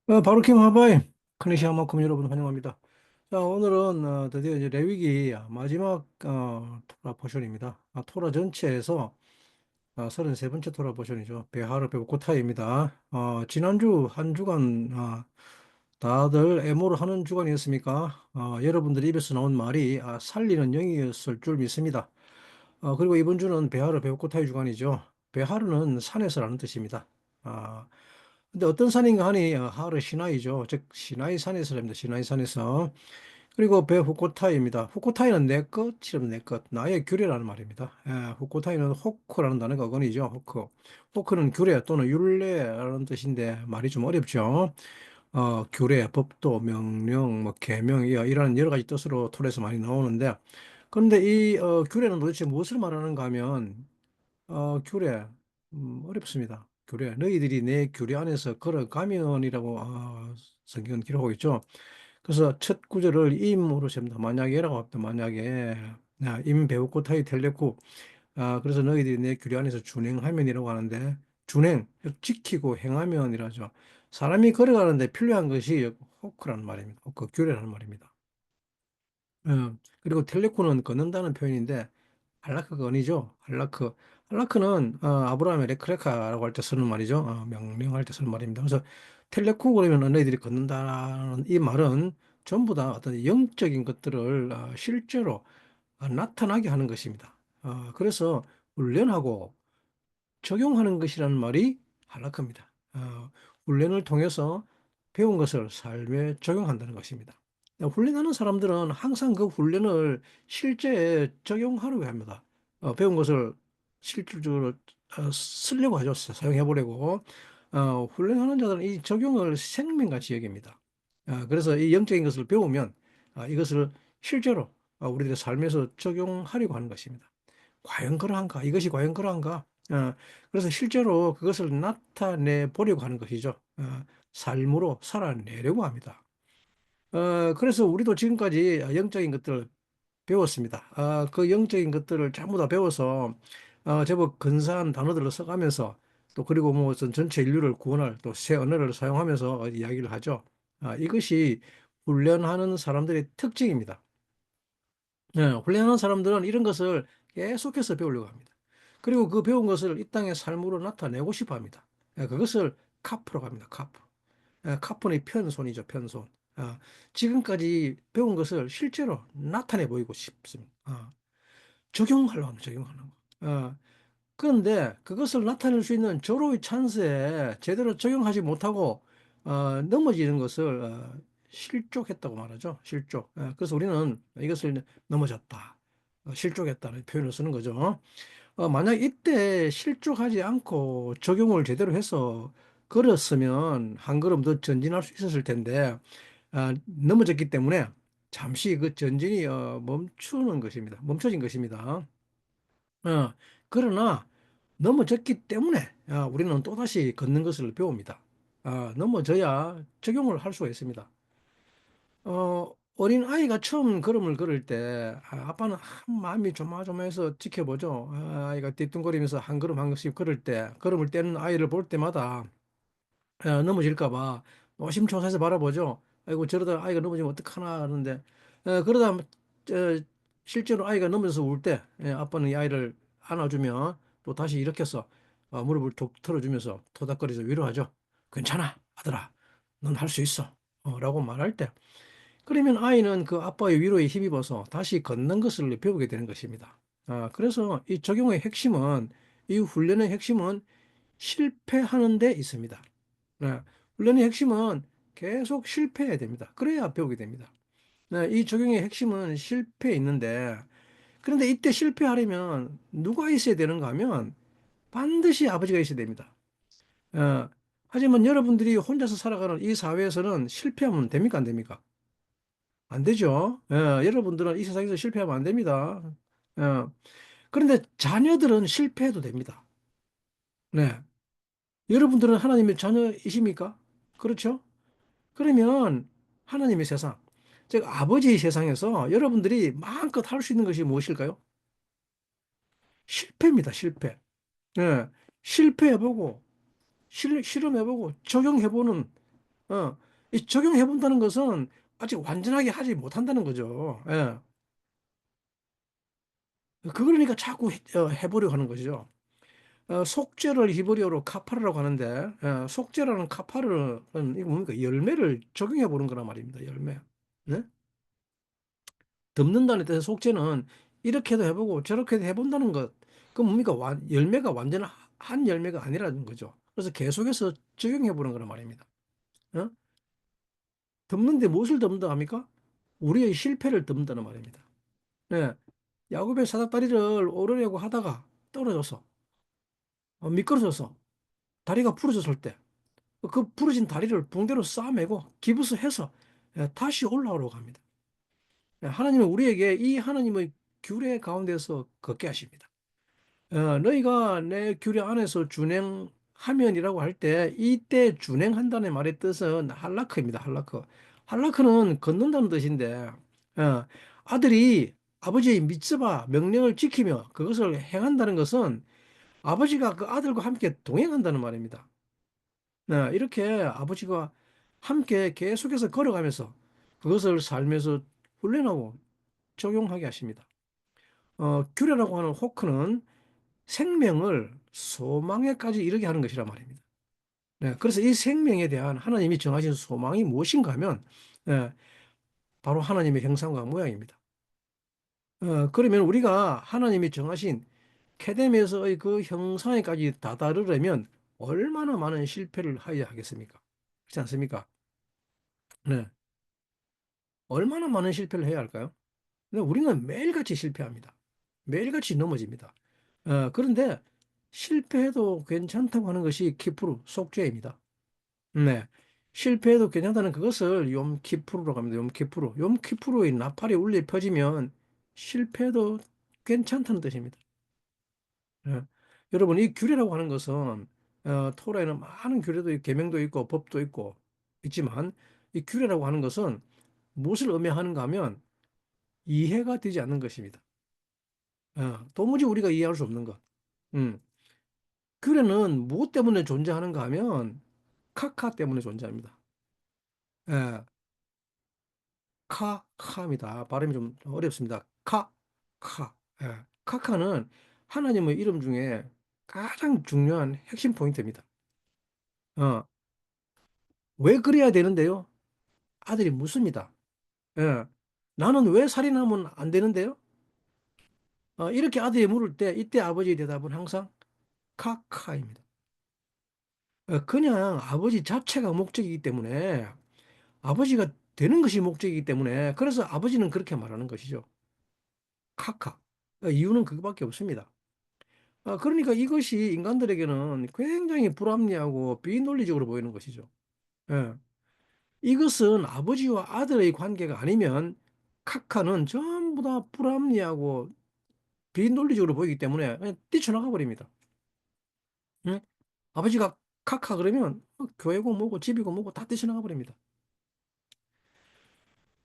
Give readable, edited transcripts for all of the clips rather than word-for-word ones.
바로킹 하바이 크니시아만큼 여러분 환영합니다. 자, 오늘은 드디어 이제 레위기 마지막 토라 포션입니다. 토라 전체에서 33번째 토라 포션이죠. 베하르 베고타입니다. 지난주 한 주간 다들 애모를 하는 주간이었습니까? 여러분들 입에서 나온 말이 살리는 영이었을 줄 믿습니다. 그리고 이번 주는 베하르 베고타의 주간이죠. 베하르는 산에서라는 뜻입니다. 아, 근데 어떤 산인가 하니 하르 시나이죠. 즉 시나이 산에서랍니다. 시나이 산에서. 그리고 배 후코타이입니다. 후코타이는 내 것이라면 내 것, 나의 규례라는 말입니다. 후코타이는 호크라는 단어가 어원이죠. 호크. 호크는 규례 또는 율례라는 뜻인데 말이 좀 어렵죠. 규례, 법도, 명령, 뭐 계명 이런 여러 가지 뜻으로 톨에서 많이 나오는데 그런데 이 규례는 도대체 무엇을 말하는가 하면 규례, 어렵습니다. 규례. 너희들이 내 규례 안에서 걸어가면이라고 성경은 기록하고 있죠. 그래서 첫 구절을 임으로 셉니다. 만약에라고 합니다. 만약에 임 배우고 타이 텔레고 그래서 너희들이 내 규례 안에서 준행하면이라고 하는데 준행, 지키고 행하면이라죠. 사람이 걸어가는데 필요한 것이 호크라는 말입니다. 호크, 규례라는 말입니다. 그리고 텔레코는 걷는다는 표현인데 할라크가 아니죠. 할라크는 아브라함의 레크레카라고 할 때 쓰는 말이죠. 명령할 때 쓰는 말입니다. 그래서 텔레코 그러면 너희들이 걷는다는 이 말은 전부 다 어떤 영적인 것들을 실제로 나타나게 하는 것입니다. 그래서 훈련하고 적용하는 것이라는 말이 할라크입니다. 훈련을 통해서 배운 것을 삶에 적용한다는 것입니다. 훈련하는 사람들은 항상 그 훈련을 실제에 적용하려고 합니다. 배운 것을 실질적으로 쓰려고 하죠. 사용해 보려고. 훈련하는 자들은 이 적용을 생명같이 여깁니다. 그래서 이 영적인 것을 배우면 이것을 실제로 우리들의 삶에서 적용하려고 하는 것입니다. 과연 그러한가? 이것이 과연 그러한가? 그래서 실제로 그것을 나타내 보려고 하는 것이죠. 삶으로 살아내려고 합니다. 그래서 우리도 지금까지 영적인 것들을 배웠습니다. 그 영적인 것들을 전부 다 배워서 제법 근사한 단어들을 써가면서 또 그리고 뭐 어떤 전체 인류를 구원할 또 새 언어를 사용하면서 이야기를 하죠. 이것이 훈련하는 사람들의 특징입니다. 훈련하는 사람들은 이런 것을 계속해서 배우려고 합니다. 그리고 그 배운 것을 이 땅의 삶으로 나타내고 싶어 합니다. 그것을 카프라고 합니다. 카프. 카프는 편손이죠, 편손. 지금까지 배운 것을 실제로 나타내 보이고 싶습니다. 적용하려고 합니다, 적용하는 거. 그런데 그것을 나타낼 수 있는 절호의 찬스에 제대로 적용하지 못하고 넘어지는 것을 실족했다고 말하죠. 실족. 그래서 우리는 이것을 넘어졌다. 실족했다는 표현을 쓰는 거죠. 만약 이때 실족하지 않고 적용을 제대로 해서 걸었으면 한 걸음 더 전진할 수 있었을 텐데 넘어졌기 때문에 잠시 그 전진이 멈추는 것입니다. 멈춰진 것입니다. 어, 그러나 넘어졌기 때문에 우리는 또다시 걷는 것을 배웁니다. 넘어져야 적용을 할 수가 있습니다. 어린 아이가 처음 걸음을 걸을 때 아빠는 한 마음이 조마조마해서 지켜보죠. 아이가 띠뚱거리면서 한 걸음 한 걸음씩 걸을 때 걸음을 떼는 아이를 볼 때마다 넘어질까 봐 노심초사해서 바라보죠. 아이고 저러다 아이가 넘어지면 어떡하나 하는데 그러다 실제로 아이가 넘어져서 울 때 아빠는 이 아이를 안아주면 또 다시 일으켜서 무릎을 툭 털어주면서 토닥거리면서 위로하죠. 괜찮아 아들아 넌 할 수 있어 라고 말할 때 그러면 아이는 그 아빠의 위로에 힘입어서 다시 걷는 것을 배우게 되는 것입니다. 그래서 이 적용의 핵심은 이 훈련의 핵심은 실패하는 데 있습니다. 네, 훈련의 핵심은 계속 실패해야 됩니다. 그래야 배우게 됩니다. 이 적용의 핵심은 실패에 있는데, 그런데 이때 실패하려면 누가 있어야 되는가 하면 반드시 아버지가 있어야 됩니다. 어, 하지만 여러분들이 혼자서 살아가는 이 사회에서는 실패하면 됩니까? 안 됩니까? 안 되죠. 여러분들은 이 세상에서 실패하면 안 됩니다. 어, 그런데 자녀들은 실패해도 됩니다. 네. 여러분들은 하나님의 자녀이십니까? 그렇죠? 그러면 하나님의 세상, 즉 아버지의 세상에서 여러분들이 마음껏 할 수 있는 것이 무엇일까요? 실패입니다, 실패. 예, 실패해보고, 실험해보고, 적용해보는, 이 적용해 본다는 것은 아직 완전하게 하지 못한다는 거죠. 예. 그러니까 자꾸 해보려고 하는 거죠. 속죄를 히브리어로 카파르라고 하는데, 속죄라는 카파르는 이거 뭡니까? 열매를 적용해 보는 거란 말입니다. 열매. 네? 덮는다는 뜻의 속죄는 이렇게도 해보고 저렇게도 해본다는 것. 그 뭡니까? 열매가 완전 한 열매가 아니라는 거죠. 그래서 계속해서 적용해 보는 거란 말입니다. 어? 덮는데 무엇을 덮는다 합니까? 우리의 실패를 덮는다는 말입니다. 네. 야곱의 사닥다리를 오르려고 하다가 떨어져서 미끄러져서 다리가 부러졌을 때 그 부러진 다리를 붕대로 싸매고 기부스해서 다시 올라오려고 합니다. 하나님은 우리에게 이 하나님의 규례 가운데서 걷게 하십니다. 너희가 내 규례 안에서 준행하면이라고 할 때 이때 준행한다는 말의 뜻은 할라크입니다. 할라크. 할라크는 걷는다는 뜻인데 아들이 아버지의 미tz바 명령을 지키며 그것을 행한다는 것은 아버지가 그 아들과 함께 동행한다는 말입니다. 이렇게 아버지가 함께 계속해서 걸어가면서 그것을 삶에서 훈련하고 적용하게 하십니다. 규례라고 하는 호크는 생명을 소망에까지 이르게 하는 것이란 말입니다. 네, 그래서 이 생명에 대한 하나님이 정하신 소망이 무엇인가 하면 바로 하나님의 형상과 모양입니다. 그러면 우리가 하나님이 정하신 케덴에서의 그 형상에까지 다다르려면 얼마나 많은 실패를 해야 하겠습니까? 그렇지 않습니까? 네. 얼마나 많은 실패를 해야 할까요? 근데 우리는 매일같이 실패합니다. 매일같이 넘어집니다. 그런데 실패해도 괜찮다고 하는 것이 키푸르, 속죄입니다. 네. 실패해도 괜찮다는 그것을 욤키푸르라고 합니다. 욤키푸르. 욤키푸르의 나팔이 울려 퍼지면 실패해도 괜찮다는 뜻입니다. 예. 여러분, 이 규례라고 하는 것은 토라에는 많은 규례도 있고 계명도 있고 법도 있고 있지만 이 규례라고 하는 것은 무엇을 의미하는가 하면 이해가 되지 않는 것입니다. 도무지 우리가 이해할 수 없는 것. 음. 규례는 무엇 때문에 존재하는가 하면 카카 때문에 존재합니다. 예, 카카입니다. 발음이 좀 어렵습니다. 카카. 카카는 하나님의 이름 중에 가장 중요한 핵심 포인트입니다. 어, 왜 그래야 되는데요? 아들이 묻습니다. 예, 나는 왜 살인하면 안 되는데요? 이렇게 아들이 물을 때 이때 아버지의 대답은 항상 카카입니다. 그냥 아버지 자체가 목적이기 때문에 아버지가 되는 것이 목적이기 때문에 그래서 아버지는 그렇게 말하는 것이죠. 카카. 이유는 그거밖에 없습니다. 그러니까 이것이 인간들에게는 굉장히 불합리하고 비논리적으로 보이는 것이죠. 예. 이것은 아버지와 아들의 관계가 아니면 카카는 전부 다 불합리하고 비논리적으로 보이기 때문에 그냥 뛰쳐나가 버립니다. 응? 아버지가 카카 그러면 교회고 뭐고 집이고 뭐고 다 뛰쳐나가 버립니다.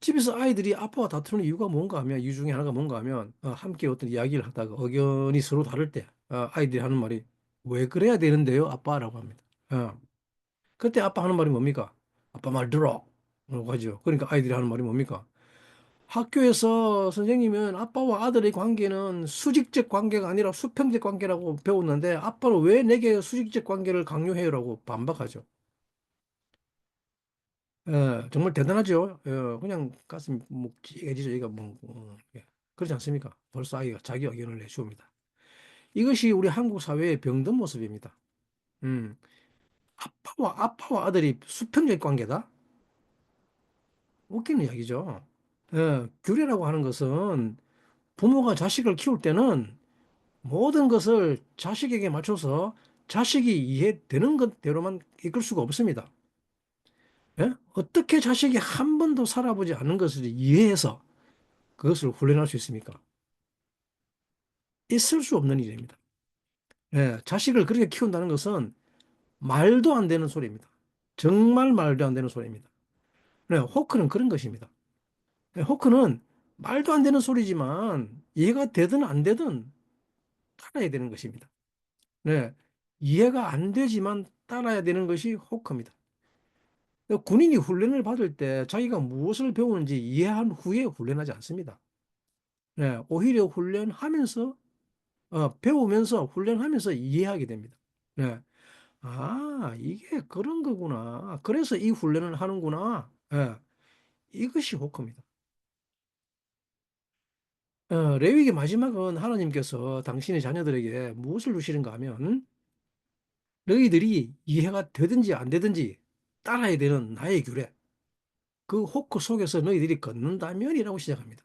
집에서 아이들이 아빠와 다투는 이유가 뭔가 하면 이유 중에 하나가 뭔가 하면 함께 어떤 이야기를 하다가 의견이 서로 다를 때 아이들이 하는 말이 왜 그래야 되는데요 아빠라고 합니다. 어, 그때 아빠 하는 말이 뭡니까? 아빠 말 들어 라고 하죠. 그러니까 아이들이 하는 말이 뭡니까? 학교에서 선생님은 아빠와 아들의 관계는 수직적 관계가 아니라 수평적 관계라고 배웠는데 아빠는 왜 내게 수직적 관계를 강요해요라고 반박하죠. 정말 대단하죠. 그냥 가슴이 묵직해지죠. 얘가 뭐, 예. 그렇지 않습니까? 벌써 아이가 자기 의견을 내주옵니다. 이것이 우리 한국 사회의 병든 모습입니다. 음, 아빠와 아들이 수평적 관계다? 웃기는 이야기죠. 규례라고 하는 것은 부모가 자식을 키울 때는 모든 것을 자식에게 맞춰서 자식이 이해되는 것대로만 이끌 수가 없습니다. 어떻게 자식이 한 번도 살아보지 않은 것을 이해해서 그것을 훈련할 수 있습니까? 있을 수 없는 일입니다. 자식을 그렇게 키운다는 것은 말도 안 되는 소리입니다. 정말 말도 안 되는 소리입니다. 호크는 그런 것입니다. 호크는 말도 안 되는 소리지만 이해가 되든 안 되든 따라야 되는 것입니다. 네, 이해가 안 되지만 따라야 되는 것이 호크입니다. 군인이 훈련을 받을 때 자기가 무엇을 배우는지 이해한 후에 훈련하지 않습니다. 네, 오히려 훈련하면서 배우면서 훈련하면서 이해하게 됩니다. 네. 아, 이게 그런 거구나. 그래서 이 훈련을 하는구나. 예, 이것이 호크입니다. 레위기 마지막은 하나님께서 당신의 자녀들에게 무엇을 주시는가 하면 너희들이 이해가 되든지 안 되든지 따라야 되는 나의 규례. 그 호크 속에서 너희들이 걷는다면이라고 시작합니다.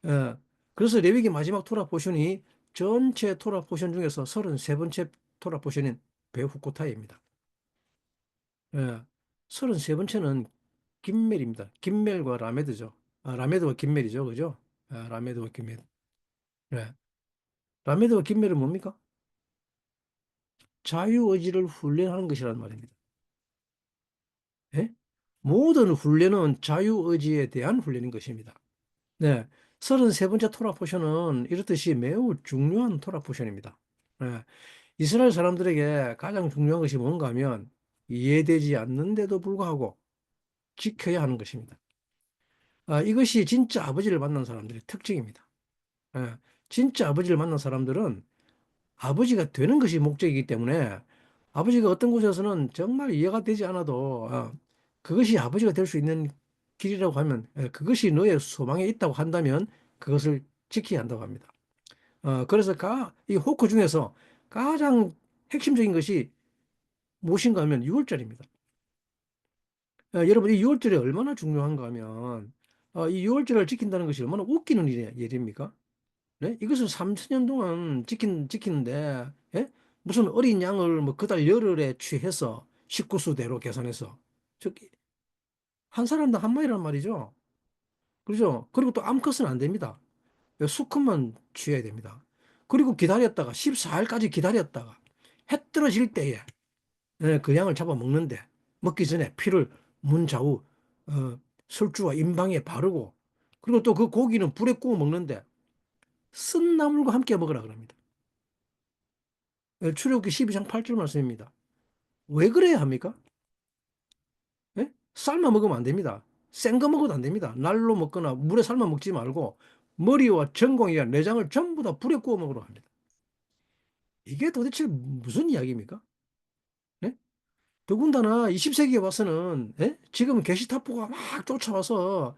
예, 그래서 레위기 마지막 토라 포션이 전체 토라 포션 중에서 33번째 토라 포션인 베후코타입니다. 예, 33번째는 김멜입니다. 김멜과 라메드죠. 라메드와 김멜이죠. 그죠? 라메드와 김멜. 네. 라메드와 김멜은 뭡니까? 자유의지를 훈련하는 것이라는 말입니다. 예? 모든 훈련은 자유의지에 대한 훈련인 것입니다. 네. 33번째 토라 포션은 이렇듯이 매우 중요한 토라 포션입니다. 네. 이스라엘 사람들에게 가장 중요한 것이 뭔가 하면 이해되지 않는데도 불구하고 지켜야 하는 것입니다. 이것이 진짜 아버지를 만난 사람들의 특징입니다. 예, 진짜 아버지를 만난 사람들은 아버지가 되는 것이 목적이기 때문에 아버지가 어떤 곳에서는 정말 이해가 되지 않아도 그것이 아버지가 될 수 있는 길이라고 하면 그것이 너의 소망에 있다고 한다면 그것을 지켜야 한다고 합니다. 그래서 이 호크 중에서 가장 핵심적인 것이 무엇인가 하면 6월절입니다. 여러분 이 6월절이 얼마나 중요한가 하면 이 6월절을 지킨다는 것이 얼마나 웃기는 일입니까? 네? 이것을 3천년 동안 지키는데, 예? 무슨 어린 양을 뭐 그달 열흘에 취해서 식구수대로 계산해서, 저기, 한 사람당 한 마리란 말이죠. 그죠? 그리고 또 암컷은 안 됩니다. 수컷만 취해야 됩니다. 그리고 기다렸다가, 14일까지 기다렸다가, 해 떨어질 때에, 그 양을 잡아 먹는데, 먹기 전에 피를 문 좌우, 어, 설주와 임방에 바르고, 그리고 또 그 고기는 불에 구워 먹는데, 쓴 나물과 함께 먹으라 그럽니다. 출애굽기 12장 8절 말씀입니다. 왜 그래야 합니까? 예? 삶아 먹으면 안 됩니다. 생거 먹어도 안 됩니다. 날로 먹거나 물에 삶아 먹지 말고 머리와 전공이와 내장을 전부 다 불에 구워 먹으러 합니다. 이게 도대체 무슨 이야기입니까? 예? 더군다나 20세기에 와서는 지금 게시타포가 막 쫓아와서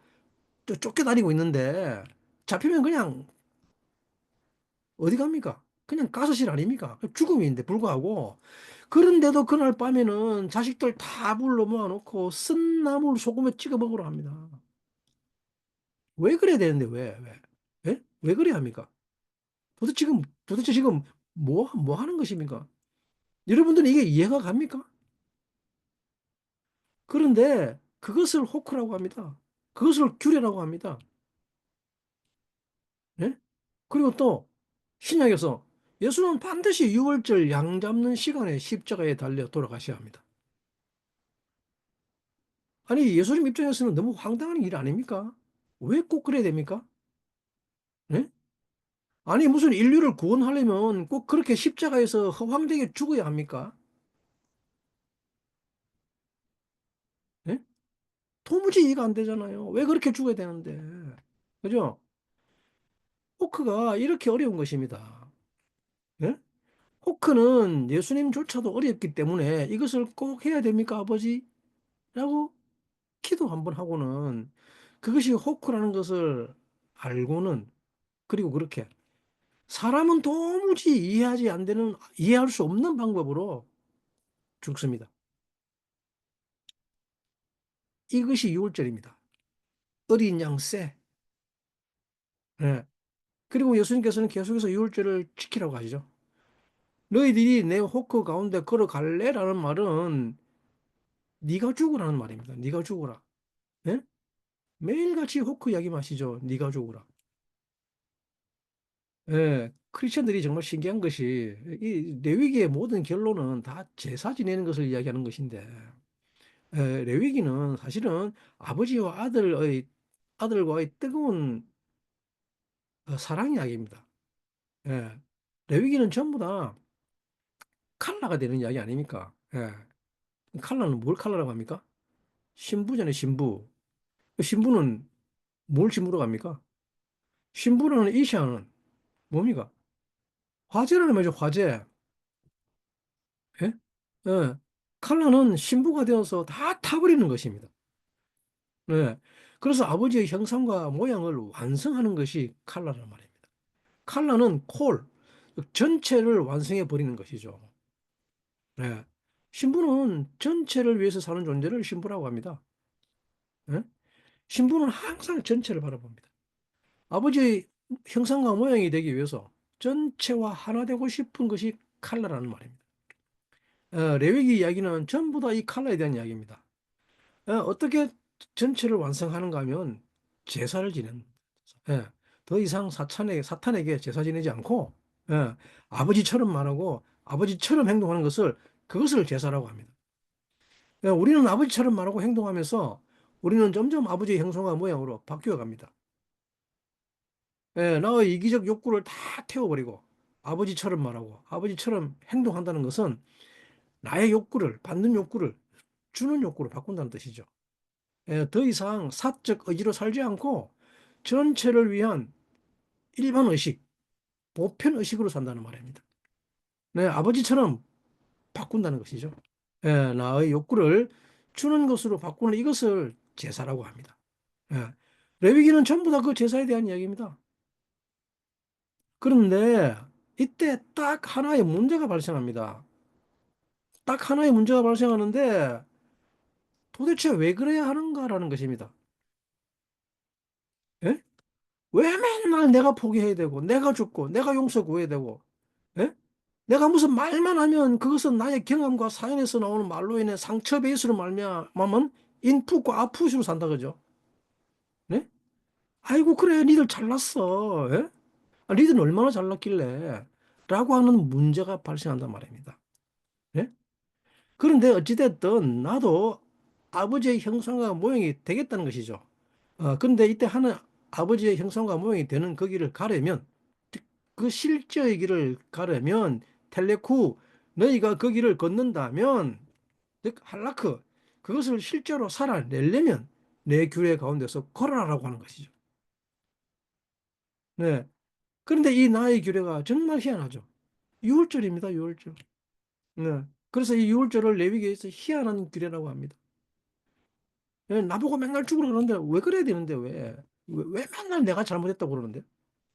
쫓겨다니고 있는데 잡히면 그냥 어디 갑니까? 그냥 가스실 아닙니까? 죽음인데 불구하고 그런데도 그날 밤에는 자식들 다 불러 모아놓고 쓴 나물 소금에 찍어 먹으러 합니다. 왜 그래야 되는데 왜? 예? 왜 그래야 합니까? 도대체 지금 뭐 하는 것입니까? 여러분들은 이게 이해가 갑니까? 그런데 그것을 호크라고 합니다. 그것을 규례라고 합니다. 예? 그리고 또 신약에서 예수는 반드시 유월절 양 잡는 시간에 십자가에 달려 돌아가셔야 합니다. 아니 예수님 입장에서는 너무 황당한 일 아닙니까? 왜 꼭 그래야 됩니까? 예? 아니 무슨 인류를 구원하려면 꼭 그렇게 십자가에서 허황되게 죽어야 합니까? 예? 도무지 이해가 안 되잖아요. 왜 그렇게 죽어야 되는데? 그죠? 호크가 이렇게 어려운 것입니다. 예? 호크는 예수님조차도 어렵기 때문에 이것을 꼭 해야 됩니까, 아버지? 라고 기도 한번 하고는 그것이 호크라는 것을 알고는 그리고 그렇게 사람은 도무지 이해할 수 없는 방법으로 죽습니다. 이것이 유월절입니다. 어린 양 쎄. 예. 그리고 예수님께서는 계속해서 유월절을 지키라고 하시죠. 너희들이 내 호크 가운데 걸어갈래라는 말은 네가 죽으라는 말입니다. 네가 죽으라. 예? 매일같이 호크 이야기 마시죠. 네가 죽으라. 예. 크리스천들이 정말 신기한 것이 이 레위기의 모든 결론은 다 제사 지내는 것을 이야기하는 것인데 레위기는 사실은 아버지와 아들과의 뜨거운 사랑 이야기입니다. 예. 레위기는 전부 다 칼라가 되는 이야기 아닙니까? 예. 칼라는 뭘 칼라라고 합니까? 신부잖아요, 신부. 신부는 뭘 신부로 갑니까? 신부라는 이샤는 뭡니까? 화제라는 말이죠, 화제. 예? 예. 칼라는 신부가 되어서 다 타버리는 것입니다. 네. 그래서 아버지의 형상과 모양을 완성하는 것이 칼라란 말입니다. 칼라는 콜, 전체를 완성해 버리는 것이죠. 네. 신부는 전체를 위해서 사는 존재를 신부라고 합니다. 네? 신부는 항상 전체를 바라봅니다. 아버지의 형상과 모양이 되기 위해서 전체와 하나 되고 싶은 것이 칼라라는 말입니다. 레위기 이야기는 전부 다 이 칼라에 대한 이야기입니다. 어떻게 전체를 완성하는가 하면 제사를 지내는. 예, 더 이상 사탄에게 제사 지내지 않고, 예, 아버지처럼 말하고 아버지처럼 행동하는 것을 그것을 제사라고 합니다. 우리는 아버지처럼 말하고 행동하면서 우리는 점점 아버지의 형상과 모양으로 바뀌어 갑니다. 나의 이기적 욕구를 다 태워버리고 아버지처럼 말하고 아버지처럼 행동한다는 것은 나의 욕구를, 받는 욕구를 주는 욕구로 바꾼다는 뜻이죠. 더 이상 사적 의지로 살지 않고 전체를 위한 일반 의식, 보편 의식으로 산다는 말입니다. 네, 아버지처럼 바꾼다는 것이죠. 나의 욕구를 주는 것으로 바꾸는 이것을 제사라고 합니다. 예, 레위기는 전부 다 그 제사에 대한 이야기입니다. 그런데 이때 딱 하나의 문제가 발생합니다. 딱 하나의 문제가 발생하는데 도대체 왜 그래야 하는가라는 것입니다. 예? 왜 맨날 내가 포기해야 되고, 내가 죽고, 내가 용서 구해야 되고, 예? 내가 무슨 말만 하면 그것은 나의 경험과 사연에서 나오는 말로 인해 상처 베이스로 말미암은 인풋과 아웃풋으로 산다 그죠? 네? 아이고 그래 니들 잘났어. 예? 니들은 얼마나 잘났길래? 라고 하는 문제가 발생한단 말입니다. 예? 그런데 어찌됐든 나도 아버지의 형상과 모형이 되겠다는 것이죠. 근데 이때 하는 아버지의 형상과 모형이 되는 그 길을 가려면 그 실제의 길을 가려면 텔레쿠 너희가 그 길을 걷는다면 즉 할라크 그것을 실제로 살아내려면 내 규례 가운데서 걸어라라고 하는 것이죠. 네. 그런데 이 나의 규례가 정말 희한하죠. 유월절입니다. 유월절. 네. 그래서 이 유월절을 레위기에서 희한한 규례라고 합니다. 나보고 맨날 죽으라 그러는데 왜 그래야 되는데 왜 맨날 내가 잘못했다고 그러는데?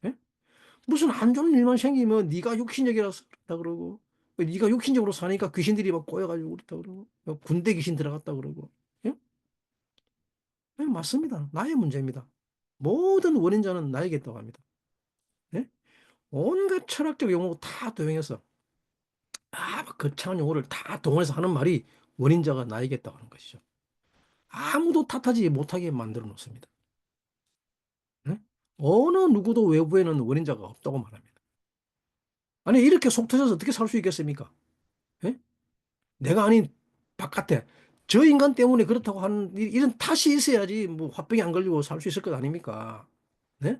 예? 무슨 안 좋은 일만 생기면 네가 육신적이라서 그렇다 그러고 네가 육신적으로 사니까 귀신들이 막 꼬여가지고 그렇다 그러고 군대 귀신 들어갔다 그러고 예? 맞습니다. 나의 문제입니다. 모든 원인자는 나에게 있다고 합니다. 예? 온갖 철학적 용어 다 도용해서 막 거창한 용어를 다 동원해서 하는 말이 원인자가 나에게 있다고 하는 것이죠. 아무도 탓하지 못하게 만들어 놓습니다. 예? 어느 누구도 외부에는 원인자가 없다고 말합니다. 아니 이렇게 속 터져서 어떻게 살 수 있겠습니까? 예? 내가 아닌 바깥에 저 인간 때문에 그렇다고 하는 이런 탓이 있어야지 뭐 화병이 안 걸리고 살 수 있을 것 아닙니까? 네?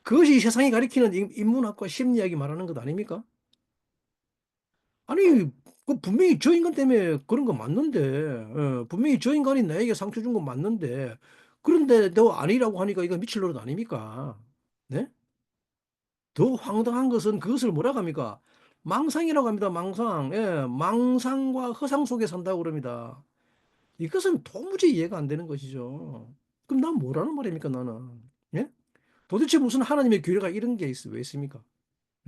그것이 세상이 가리키는 인문학과 심리학이 말하는 것 아닙니까? 아니 그 분명히 저 인간 때문에 그런 거 맞는데 분명히 저 인간이 나에게 상처 준 건 맞는데 그런데 너 아니라고 하니까 이거 미칠 노릇 아닙니까? 네? 더 황당한 것은 그것을 뭐라고 합니까? 망상이라고 합니다. 망상. 망상과 허상 속에 산다고 그럽니다. 이것은 도무지 이해가 안 되는 것이죠. 그럼 난 뭐라는 말입니까, 나는? 예? 도대체 무슨 하나님의 규례가 이런 게 왜 있습니까?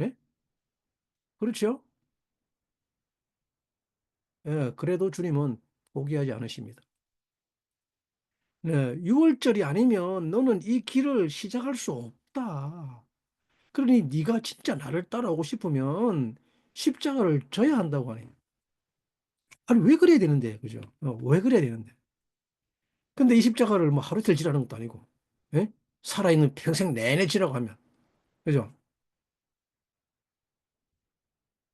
예? 그렇죠? 그래도 주님은 포기하지 않으십니다. 네, 6월절이 아니면 너는 이 길을 시작할 수 없다. 그러니 네가 진짜 나를 따라오고 싶으면 십자가를 져야 한다고 하네. 아니 왜 그래야 되는데, 그죠? 왜 그래야 되는데? 근데 이 십자가를 뭐 하루 이틀 지라는 것도 아니고, 예? 살아있는 평생 내내 지라고 하면, 그죠?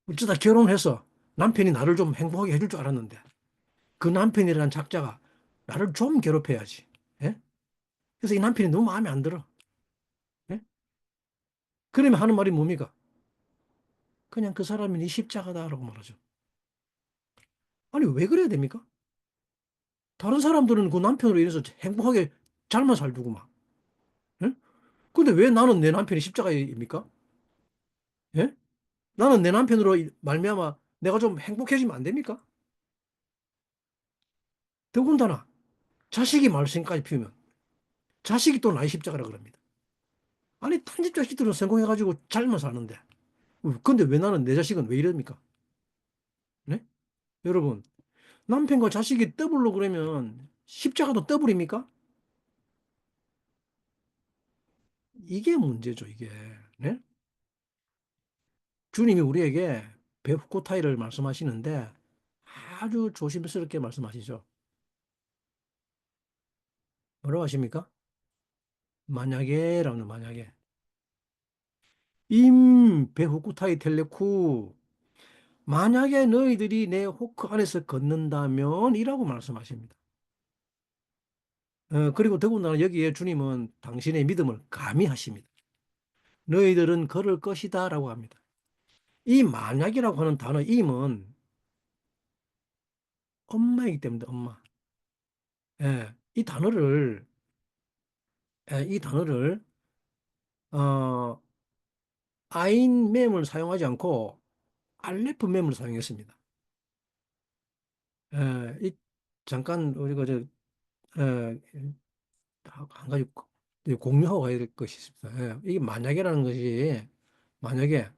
어쩌다 결혼해서 남편이 나를 좀 행복하게 해줄 줄 알았는데 그 남편이라는 작자가 나를 좀 괴롭혀야지. 예? 그래서 이 남편이 너무 마음에 안 들어. 예? 그러면 하는 말이 뭡니까? 그냥 그 사람이 네 십자가다라고 말하죠. 아니 왜 그래야 됩니까? 다른 사람들은 그 남편으로 인해서 행복하게 잘만 살두고 막. 예? 근데 왜 나는 내 남편이 십자가입니까? 예? 나는 내 남편으로 말미암아 내가 좀 행복해지면 안 됩니까? 더군다나 자식이 말썽까지 피우면 자식이 또 나의 십자가라 그럽니다. 아니 딴집 자식들은 성공해가지고 잘만 사는데 근데 왜 나는 내 자식은 왜 이럽니까? 네? 여러분 남편과 자식이 더블로 그러면 십자가도 더블입니까? 이게 문제죠 이게. 네? 주님이 우리에게 베프코타이를 말씀하시는데 아주 조심스럽게 말씀하시죠. 뭐라고 하십니까? 만약에라는 만약에 임 베후쿠타이 텔레쿠 만약에 너희들이 내 호크 안에서 걷는다면 이라고 말씀하십니다. 그리고 더군다나 여기에 주님은 당신의 믿음을 가미하십니다. 너희들은 걸을 것이다 라고 합니다. 이 만약이라고 하는 단어 임은 엄마이기 때문에 엄마. 이 단어를 이 단어를 어, 아인 맴을 사용하지 않고 알레프 맴을 사용했습니다. 이 잠깐 우리가 에, 한 가지 공유하고 가야 될 것이 있습니다. 이게 만약이라는 것이 만약에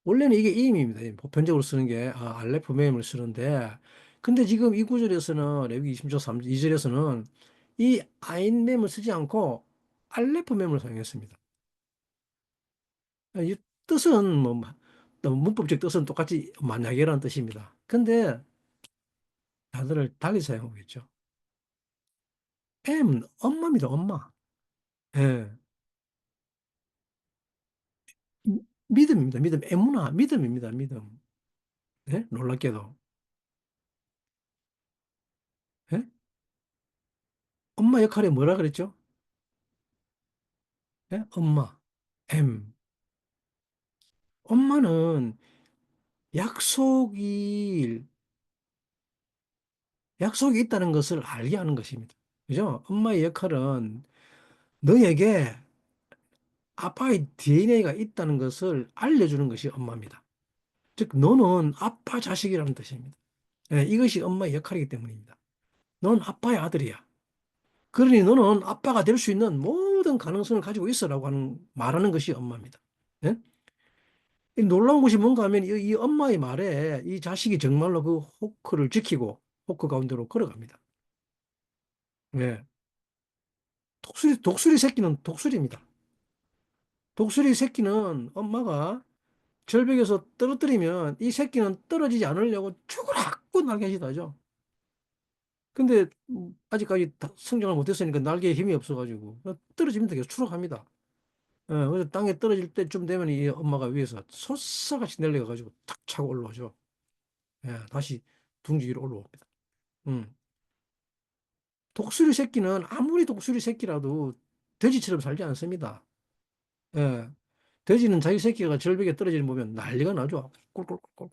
원래는 이게 이임입니다. 보편적으로 쓰는 게 알레프 맴을 쓰는데 근데 지금 이 구절에서는 레위기 20장 3, 2절에서는 이 아인 맴을 쓰지 않고 알레프 맴을 사용했습니다. 이 뜻은 뭐 또 문법적 뜻은 똑같이 만약이라는 뜻입니다. 근데 다들 달리 사용하고 있죠. M은 엄마입니다, 엄마. 예. 믿음입니다, 믿음. 에무나, 믿음입니다, 믿음. 예? 놀랍게도. 예? 엄마 역할이 뭐라 그랬죠? 예? 엄마. M. 엄마는 약속이, 약속이 있다는 것을 알게 하는 것입니다. 그죠? 엄마의 역할은 너에게 아빠의 DNA가 있다는 것을 알려주는 것이 엄마입니다. 즉, 너는 아빠 자식이라는 뜻입니다. 예, 이것이 엄마의 역할이기 때문입니다. 넌 아빠의 아들이야. 그러니 너는 아빠가 될 수 있는 모든 가능성을 가지고 있어라고 말하는 것이 엄마입니다. 예? 이 놀라운 것이 뭔가 하면 이 엄마의 말에 이 자식이 정말로 그 호크를 지키고 호크 가운데로 걸어갑니다. 예. 독수리 새끼는 독수리입니다. 독수리 새끼는 엄마가 절벽에서 떨어뜨리면 이 새끼는 떨어지지 않으려고 죽으라고 날개짓 하죠. 근데 아직까지 성장을 못했으니까 날개에 힘이 없어가지고 떨어지면 되게 추락합니다. 그래서 땅에 떨어질 때쯤 되면 이 엄마가 위에서 솟사같이 내려가가지고 탁 차고 올라오죠. 다시 둥지 위로 올라옵니다. 음. 독수리 새끼는 아무리 독수리 새끼라도 돼지처럼 살지 않습니다. 예. 돼지는 자기 새끼가 절벽에 떨어지는 거 보면 난리가 나죠. 꿀꿀꿀꿀.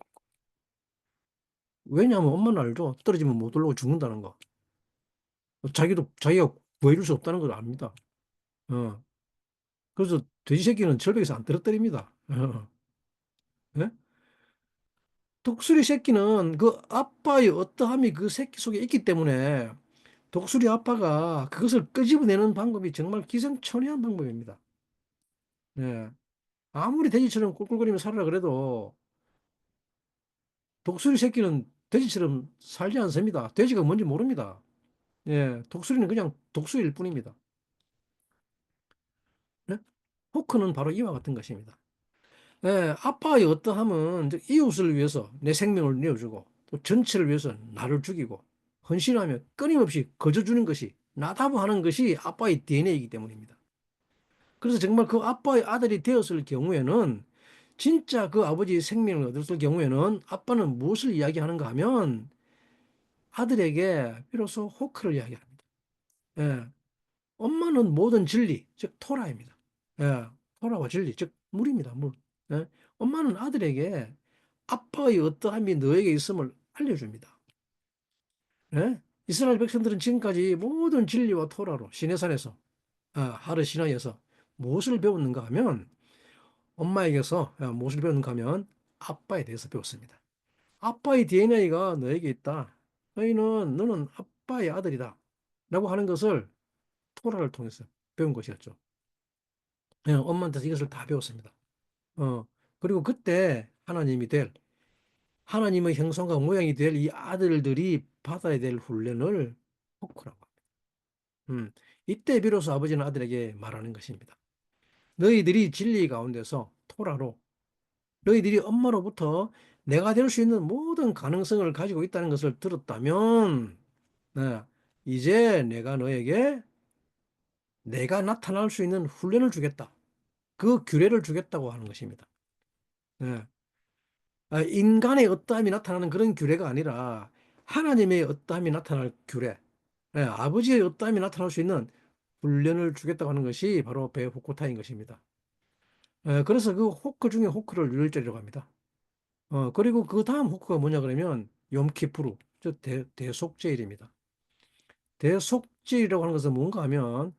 왜냐하면 엄마는 알죠. 떨어지면 못 올라오고 죽는다는 거. 자기가 구해줄 수 없다는 걸 압니다. 어. 그래서 돼지 새끼는 절벽에서 안 떨어뜨립니다. 예? 독수리 새끼는 그 아빠의 어떠함이 그 새끼 속에 있기 때문에 독수리 아빠가 그것을 끄집어내는 방법이 정말 기생천외한 방법입니다. 예. 아무리 돼지처럼 꿀꿀거리며 살아라 그래도 독수리 새끼는 돼지처럼 살지 않습니다. 돼지가 뭔지 모릅니다. 독수리는 그냥 독수리일 뿐입니다. 네? 호크는 바로 이와 같은 것입니다. 아빠의 어떠함은 즉 이웃을 위해서 내 생명을 내어주고 또 전체를 위해서 나를 죽이고 헌신하며 끊임없이 거저주는 것이 나다보 하는 것이 아빠의 DNA이기 때문입니다. 그래서 정말 그 아빠의 아들이 되었을 경우에는 진짜 그 아버지의 생명을 얻었을 경우에는 아빠는 무엇을 이야기하는가 하면 아들에게 비로소 호크를 이야기합니다. 예. 엄마는 모든 진리, 즉 토라입니다. 예. 토라와 진리, 즉 물입니다. 물. 예. 엄마는 아들에게 아빠의 어떠함이 너에게 있음을 알려줍니다. 예? 이스라엘 백성들은 지금까지 모든 진리와 토라로 시내산에서 하루 시나이에서 무엇을 배웠는가 하면 엄마에게서 무엇을 배웠는가 하면 아빠에 대해서 배웠습니다. 아빠의 DNA가 너에게 있다. 너는 아빠의 아들이다. 라고 하는 것을 토라를 통해서 배운 것이었죠. 엄마한테서 이것을 다 배웠습니다. 어, 그리고 그때 하나님의 형상과 모양이 될 이 아들들이 받아야 될 훈련을 호크라고 합니다. 이때 비로소 아버지는 아들에게 말하는 것입니다. 너희들이 진리 가운데서 토라로 너희들이 엄마로부터 내가 될 수 있는 모든 가능성을 가지고 있다는 것을 들었다면 네, 이제 내가 너에게 내가 나타날 수 있는 훈련을 주겠다. 그 규례를 주겠다고 하는 것입니다. 네. 인간의 어떠함이 나타나는 그런 규례가 아니라 하나님의 어떠함이 나타날 규례, 아버지의 어떠함이 나타날 수 있는 훈련을 주겠다고 하는 것이 바로 배후코타인 것입니다. 그래서 그 호크 중에 호크를 유월절이라고 합니다. 그리고 그 다음 호크가 뭐냐 그러면 염키푸르, 즉 대속죄일입니다. 대속죄일이라고 하는 것은 뭔가 하면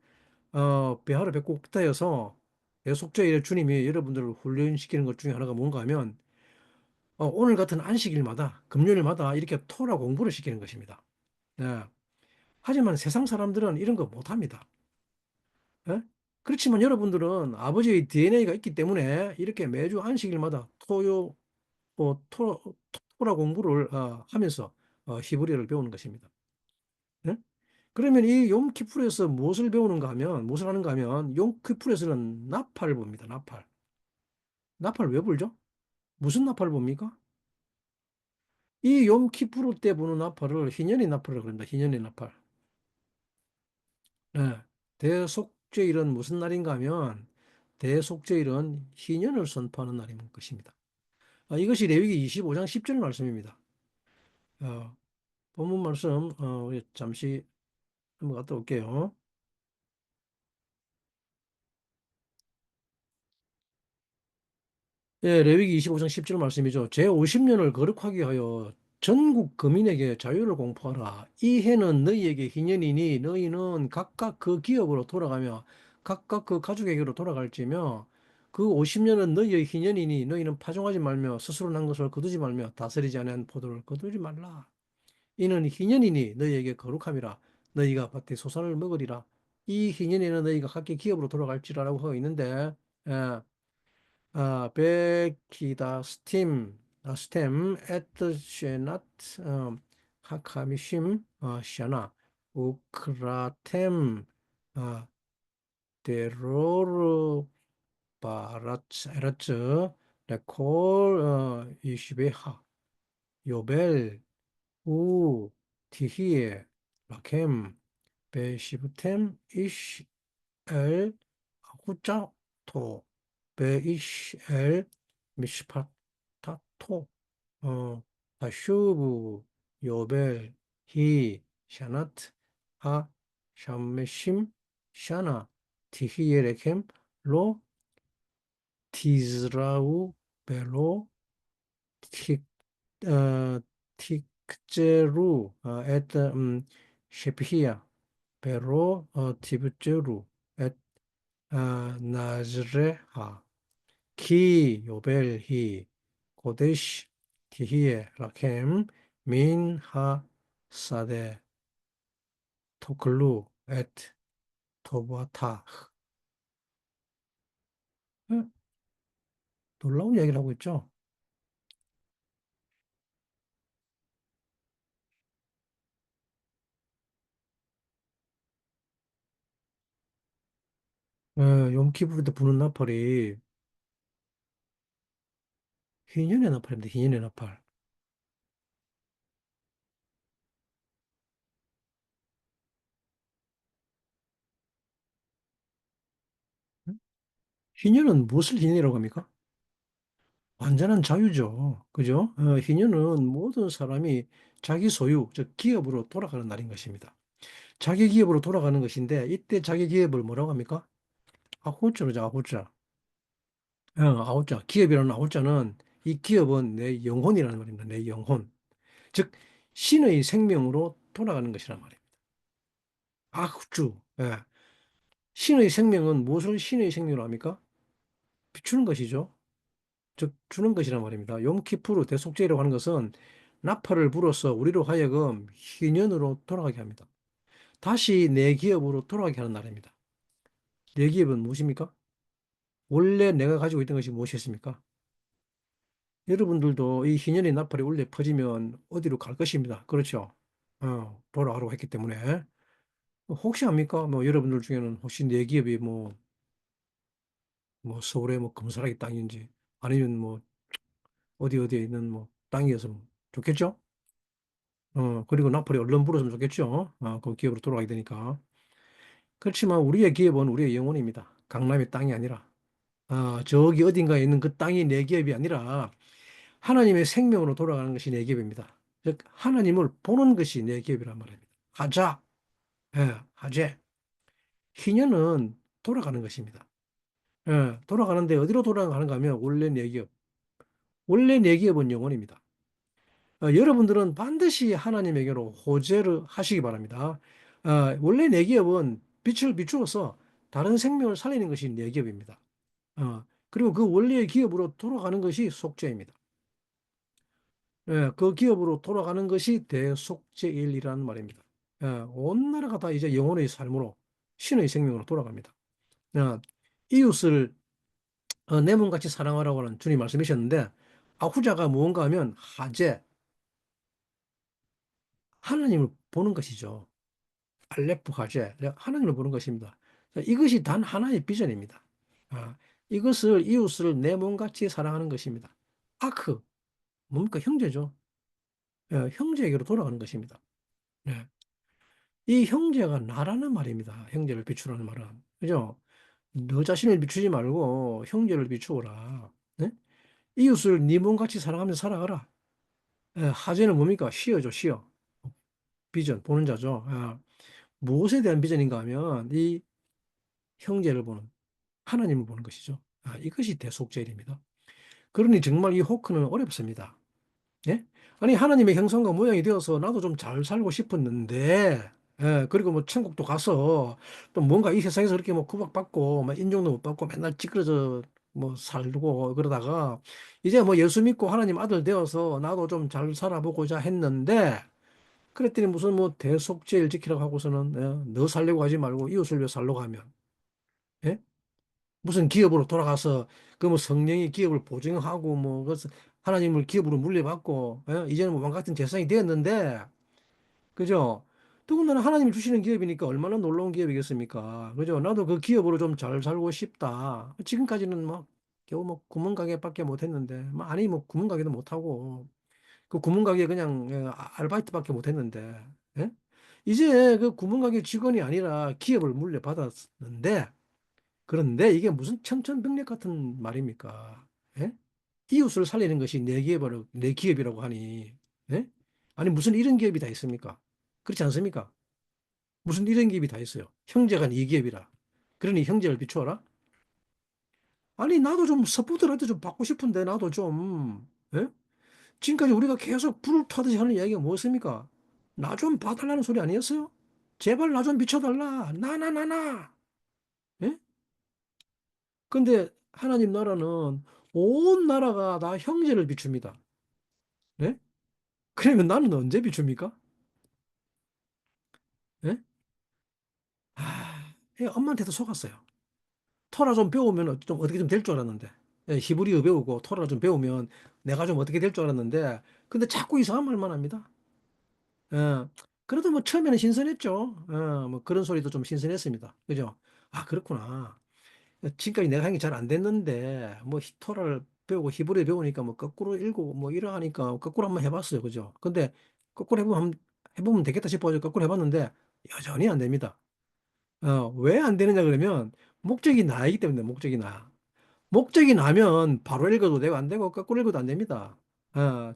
베하르 백국타에서 대속죄일에 주님이 여러분들을 훈련시키는 것 중에 하나가 뭔가 하면 오늘 같은 안식일마다 금요일마다 이렇게 토라 공부를 시키는 것입니다. 네. 하지만 세상 사람들은 이런 거 못합니다. 예? 그렇지만 여러분들은 아버지의 DNA가 있기 때문에 이렇게 매주 안식일마다 토라 공부를 하면서 히브리어를 배우는 것입니다. 예? 그러면 이 용키풀에서 무엇을 하는가 하면 용키풀에서는 나팔을 봅니다. 나팔. 나팔 왜 불죠? 무슨 나팔을 봅니까? 이 용키푸르 때 부는 나팔을 희년의 나팔이라고 합니다. 희년의 나팔. 예. 대속죄일은 무슨 날인가 하면 대속죄일은 희년을 선포하는 날인 것입니다. 이것이 레위기 25장 10절 말씀입니다. 어, 본문 말씀 우리 잠시 한번 갔다 올게요. 예, 레위기 25장 10절 말씀이죠. 제 50년을 거룩하게 하여 전국 거민에게 자유를 공포하라. 이 해는 너희에게 희년이니 너희는 각각 그 기업으로 돌아가며 각각 그 가족에게로 돌아갈지며 그 50년은 너희의 희년이니 너희는 파종하지 말며 스스로 난 것을 거두지 말며 다스리지 않은 포도를 거두지 말라. 이는 희년이니 너희에게 거룩함이라. 너희가 밭의 소산을 먹으리라. 이 희년에는 너희가 각기 기업으로 돌아갈지라라고 하고 있는데 예, 베키다 스템 에트 쉐낫 하카미심 샤나 우크라템 어, 데로르 바라츠 레콜 이시베하 요벨 우 티히에 라켐 베시브템 이시 엘 후짜토 베이시엘 미시파타토 바슈브 요벨 히 샤나트 하 샴메심 샤나 티히에레켐 로 티즈라우 벨로 틱 틱제루 에트 셰피히야 베로 티브제루 에 나즈레하 키 요벨히 고데시 티히에 라켐 민하 사데 토클루 에트 토바타. 놀라운 이야기를 하고 있죠. 염키불 때 부는 나팔이 희년의 나팔입니다. 희년의 나팔. 희년은 무엇을 희년이라고 합니까? 완전한 자유죠. 그죠? 희년은 모든 사람이 자기 소유, 즉 기업으로 돌아가는 날인 것입니다. 자기 기업으로 돌아가는 것인데 이때 자기 기업을 뭐라고 합니까? 아후자로죠, 아후자. 아후자. 기업이라는 아후자는 이 기업은 내 영혼이라는 말입니다. 내 영혼. 즉 신의 생명으로 돌아가는 것이란 말입니다. 아주. 예. 신의 생명은 무엇을 신의 생명으로 합니까? 비추는 것이죠. 즉 주는 것이란 말입니다. 욤키푸르 대속죄라고 하는 것은 나팔을 불어서 우리로 하여금 희년으로 돌아가게 합니다. 다시 내 기업으로 돌아가게 하는 날입니다. 내 기업은 무엇입니까? 원래 내가 가지고 있던 것이 무엇이었습니까? 여러분들도 이 희년의 나팔이 원래 퍼지면 어디로 갈 것입니다. 그렇죠? 돌아가라고 했기 때문에. 혹시 압니까? 뭐 여러분들 중에는 혹시 내 기업이 뭐 서울에 뭐 금사라기 땅인지 아니면 뭐 어디에 있는 뭐 땅이었으면 좋겠죠? 그리고 나폴이 얼른 불었으면 좋겠죠. 그 기업으로 돌아가게 되니까. 그렇지만 우리의 기업은 우리의 영혼입니다. 강남의 땅이 아니라, 저기 어딘가에 있는 그 땅이 내 기업이 아니라 하나님의 생명으로 돌아가는 것이 내 기업입니다. 즉, 하나님을 보는 것이 내 기업이란 말입니다. 하자, 하재. 희년은 돌아가는 것입니다. 돌아가는데 어디로 돌아가는가 하면 원래 내 기업. 원래 내 기업은 영혼입니다. 여러분들은 반드시 하나님에게로 호재를 하시기 바랍니다. 원래 내 기업은 빛을 비추어서 다른 생명을 살리는 것이 내 기업입니다. 그리고 그 원래의 기업으로 돌아가는 것이 속죄입니다. 그 기업으로 돌아가는 것이 대속죄일이라는 말입니다. 온 나라가 다 이제 영혼의 삶으로 신의 생명으로 돌아갑니다. 이웃을 내 몸같이 사랑하라고 하는 주님 말씀이셨는데 후자가 무언가 하면 하재, 하나님을 보는 것이죠. 알레프 화제, 하나님을 보는 것입니다. 이것이 단 하나의 비전입니다. 아, 이것을 이웃을 내 몸같이 사랑하는 것입니다. 아크, 뭡니까? 형제죠. 형제에게로 돌아가는 것입니다. 네. 이 형제가 나라는 말입니다. 형제를 비추라는 말은. 그죠? 너 자신을 비추지 말고 형제를 비추어라. 네? 이웃을 네 몸같이 사랑하면서 살아가라. 하제는 뭡니까? 시어죠, 시어. 비전, 보는 자죠. 무엇에 대한 비전인가 하면 이 형제를 보는, 하나님을 보는 것이죠. 이것이 대속죄일입니다. 그러니 정말 이 호크는 어렵습니다. 예? 아니, 하나님의 형상과 모양이 되어서 나도 좀 잘 살고 싶었는데, 그리고 뭐 천국도 가서 또 뭔가 이 세상에서 이렇게 뭐 구박받고, 막 인정도 못 받고 맨날 찌그러져 뭐 살고 그러다가 이제 뭐 예수 믿고 하나님 아들 되어서 나도 좀 잘 살아보고자 했는데, 그랬더니 무슨 뭐 대속죄일 지키라고 하고서는 너 살려고 하지 말고 이웃을 위해 살려고 하면, 예? 무슨 기업으로 돌아가서 그 뭐 성령이 기업을 보증하고 뭐 그래서 하나님을 기업으로 물려받고 이제는 뭐 왕 같은 재상이 되었는데 그죠? 더군다나 하나님이 주시는 기업이니까 얼마나 놀라운 기업이겠습니까? 그죠? 나도 그 기업으로 좀 잘 살고 싶다. 지금까지는 뭐 겨우 뭐 구멍가게밖에 못했는데 뭐 아니 뭐 구멍가게도 못하고 그 구멍가게 그냥 아르바이트밖에 못했는데 예? 이제 그 구멍가게 직원이 아니라 기업을 물려받았는데 그런데 이게 무슨 천천병력 같은 말입니까? 예? 이웃을 살리는 것이 내 기업이라고 하니, 예? 아니, 무슨 이런 기업이 다 있습니까? 그렇지 않습니까? 무슨 이런 기업이 다 있어요. 형제가 네 기업이라. 그러니 형제를 비추어라? 아니, 나도 좀 서포트라도 좀 받고 싶은데, 나도 좀, 예? 지금까지 우리가 계속 불을 타듯이 하는 이야기가 뭐였습니까? 나 좀 봐달라는 소리 아니었어요? 제발 나 좀 비춰달라. 나. 예? 근데 하나님 나라는 온 나라가 다 형제를 비춥니다. 네? 그러면 나는 언제 비춥니까? 네? 엄마한테도 속았어요. 토라 좀 배우면 좀 어떻게 좀 될 줄 알았는데. 히브리어 배우고 토라 좀 배우면 내가 좀 어떻게 될 줄 알았는데 근데 자꾸 이상한 말만 합니다. 예. 그래도 뭐 처음에는 신선했죠. 뭐 그런 소리도 좀 신선했습니다. 그죠? 그렇구나. 지금까지 내가 한 게 잘 안 됐는데 뭐 토라를 배우고 히브리 배우니까 뭐 거꾸로 읽고 뭐 이러 하니까 거꾸로 한번 해봤어요. 그죠? 근데 거꾸로 해보면 되겠다 싶어서 거꾸로 해봤는데 여전히 안 됩니다. 왜 안 되느냐 그러면 목적이 나이기 때문에 목적이 나. 목적이 나면 바로 읽어도 되고 안 되고 거꾸로 읽어도 안 됩니다.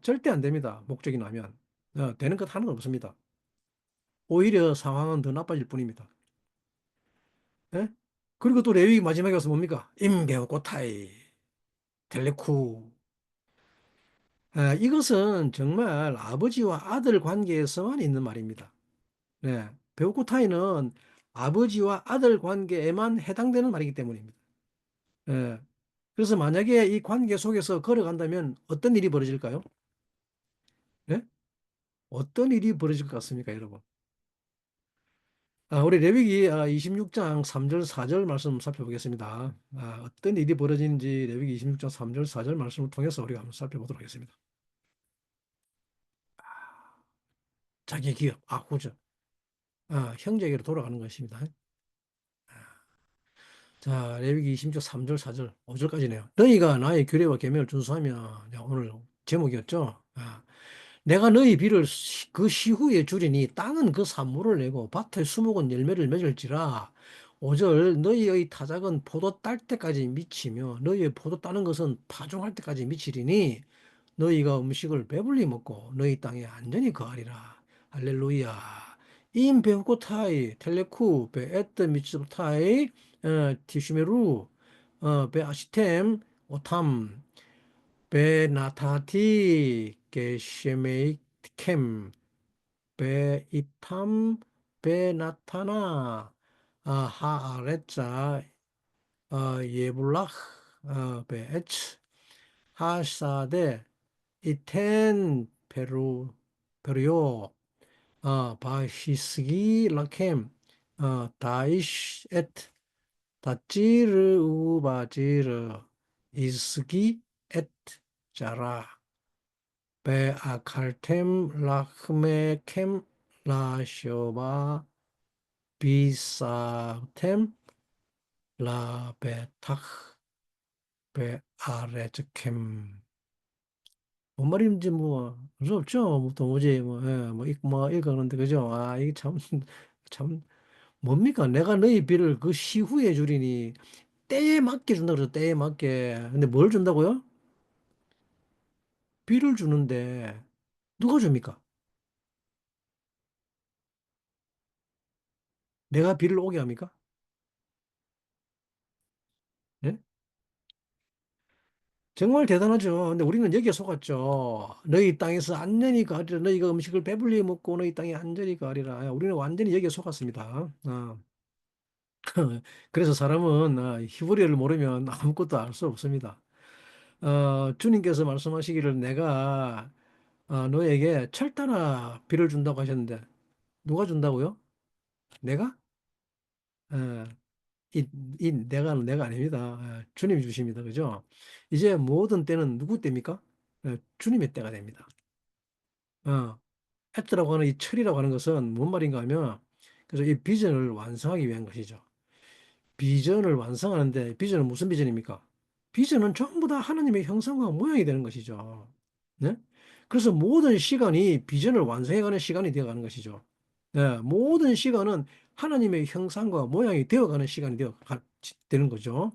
절대 안 됩니다. 목적이 나면. 되는 것 하나도 없습니다. 오히려 상황은 더 나빠질 뿐입니다. 예? 그리고 또 레위 마지막에 와서 뭡니까? 임배우 고타이 텔레쿠. 이것은 정말 아버지와 아들 관계에서만 있는 말입니다. 네. 배우코타이는 아버지와 아들 관계에만 해당되는 말이기 때문입니다. 예. 그래서 만약에 이 관계 속에서 걸어간다면 어떤 일이 벌어질까요? 네? 어떤 일이 벌어질 것 같습니까, 여러분? 우리 레위기 26장 3절 4절 말씀 살펴보겠습니다. 어떤 일이 벌어지는지 레위기 26장 3절 4절 말씀을 통해서 우리가 한번 살펴보도록 하겠습니다. 자기 기업, 후죠. 형제에게로 돌아가는 것입니다. 자, 레위기 26장 3절 4절 5절까지네요. 너희가 나의 규례와 계명을 준수하면, 오늘 제목이었죠. 내가 너희 비를 그 시후에 주리니 땅은 그 산물을 내고 밭의 수목은 열매를 맺을지라. 5절 너희의 타작은 포도 딸 때까지 미치며 너희의 포도 따는 것은 파종할 때까지 미치리니 너희가 음식을 배불리 먹고 너희 땅에 안전히 거하리라. 할렐루야. 임 베후코타이 텔레쿠 베에트 미츠부타이 티슈메루 베아시템 오탐 베나타티 게쉐메이캠 베이탐 베나타나 하아레짜 예불락 베에츠 하사데 이텐 페루요 바히스기 라켐 다이시 에트 다찌르 우바지르 이스기 에트 자라 베아칼템 라흐메캠 라쇼바 비사템 라베탁 베아레즈캠 뭔 말인지 뭐, 알 수 없죠. 뭐, 도무지, 읽어는데, 그죠? 이게 참, 참, 뭡니까? 내가 너희 비를 그 시후에 주리니, 때에 맞게 준다 그래서 때에 맞게. 근데 뭘 준다고요? 비를 주는데, 누가 줍니까? 내가 비를 오게 합니까? 네? 정말 대단하죠. 근데 우리는 여기에 속았죠. 너희 땅에서 안전히 가리라. 너희가 음식을 배불리 먹고 너희 땅에 안전히 가리라. 우리는 완전히 여기에 속았습니다. 그래서 사람은 히브리어를 모르면 아무것도 알 수 없습니다. 주님께서 말씀하시기를 내가 너에게 철따라 비를 준다고 하셨는데 누가 준다고요? 내가? 어, 내가 아닙니다. 주님이 주십니다. 그죠? 이제 모든 때는 누구 때입니까? 주님의 때가 됩니다. 해트라고 하는 이 철이라고 하는 것은 뭔 말인가 하면 그래서 이 비전을 완성하기 위한 것이죠. 비전을 완성하는데 비전은 무슨 비전입니까? 비전은 전부 다 하나님의 형상과 모양이 되는 것이죠. 네? 그래서 모든 시간이 비전을 완성해가는 시간이 되어가는 것이죠. 네, 모든 시간은 하나님의 형상과 모양이 되어가는 시간이 되는 거죠.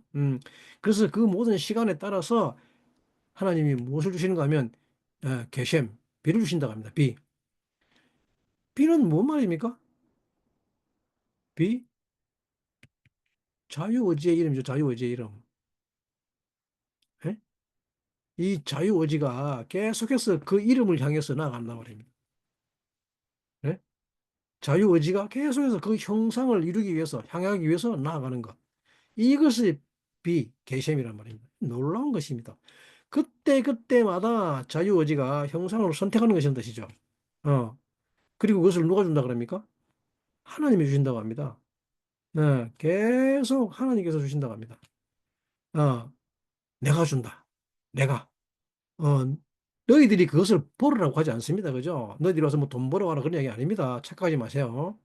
그래서 그 모든 시간에 따라서 하나님이 무엇을 주시는가 하면 게셈, 비를 주신다고 합니다. 비. 비는 뭔 말입니까? 비? 자유의지의 이름이죠. 자유의지의 이름. 예? 이 자유의지가 계속해서 그 이름을 향해서 나아간단 말입니다. 예? 자유의지가 계속해서 그 형상을 이루기 위해서, 향하기 위해서 나아가는 것. 이것이 비계심이란 말입니다. 놀라운 것입니다. 그때그때마다 자유의지가 형상을 선택하는 것이란 뜻이죠. 어. 그리고 그것을 누가 준다 그럽니까? 하나님이 주신다고 합니다. 네, 계속 하나님께서 주신다고 합니다. 어, 내가 준다. 내가. 어, 너희들이 그것을 벌으라고 하지 않습니다. 그죠? 너희들이 와서 뭐 돈 벌어와라 그런 얘기 아닙니다. 착각하지 마세요.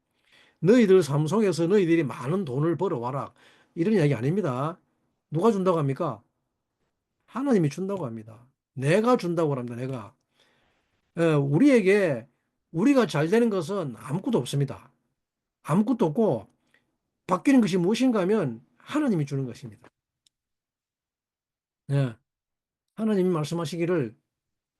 너희들 삶 속에서 너희들이 많은 돈을 벌어와라. 이런 이야기 아닙니다. 누가 준다고 합니까? 하나님이 준다고 합니다. 내가 준다고 합니다. 내가. 우리에게 우리가 잘 되는 것은 아무것도 없습니다. 아무것도 없고 바뀌는 것이 무엇인가 하면 하나님이 주는 것입니다. 예, 하나님이 말씀하시기를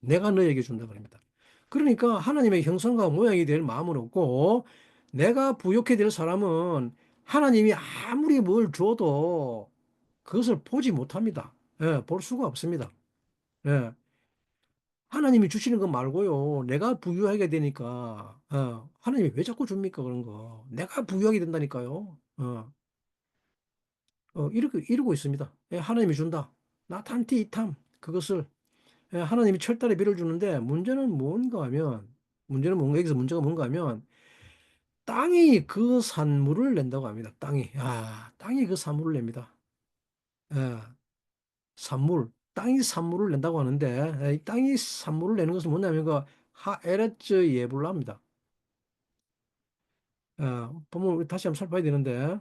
내가 너에게 준다 그럽니다. 그러니까 하나님의 형상과 모양이 될 마음은 없고 내가 부욕해 될 사람은 하나님이 아무리 뭘 줘도 그것을 보지 못합니다. 볼 수가 없습니다. 예, 하나님이 주시는 것 말고요. 내가 부유하게 되니까 하나님이 왜 자꾸 줍니까? 그런 거. 내가 부유하게 된다니까요. 이러고 있습니다. 예, 하나님이 준다. 나탄티 이탐. 그것을, 예, 하나님이 철달에 비를 주는데, 문제는 뭔가, 여기서 문제가 뭔가 하면, 땅이 그 산물을 낸다고 합니다. 땅이 그 산물을 냅니다. 예, 땅이 산물을 낸다고 하는데, 예, 이 땅이 산물을 내는 것은 뭐냐면, 그, 하에레츠 예불라입니다. 보면 우리 다시 한번 살펴봐야 되는데,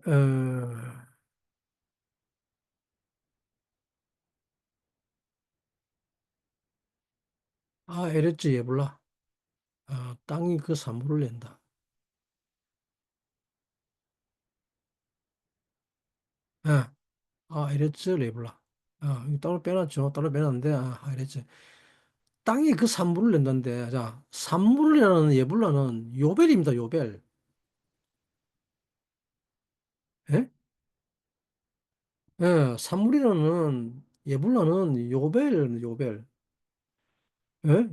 어, 하에레츠 예불라. 땅이 그 산물을 낸다. 예, 하에레츠 예불라. 이거 따로 빼놨죠. 따로 빼놨는데, 하에레츠. 땅이 그 산물을 낸다는데, 자, 산물이라는 예불라는 요벨입니다, 요벨. 예? 예, 산물이라는 예불라는 요벨, 요벨. 예?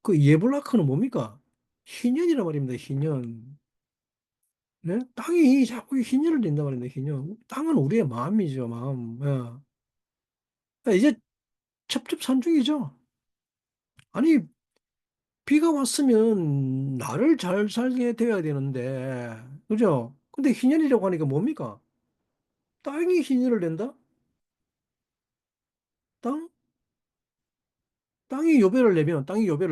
그 예불라크는 뭡니까? 희년이란 말입니다, 희년. 네? 땅이 자꾸 희년을 낸단 말입니다, 희년. 땅은 우리의 마음이죠, 마음. 이제 첩첩산중이죠. 아니, 비가 왔으면 나를 잘 살게 되어야 되는데, 그죠? 근데 희년이라고 하니까 뭡니까? 땅이 희년을 낸다? 땅? 땅이 요배를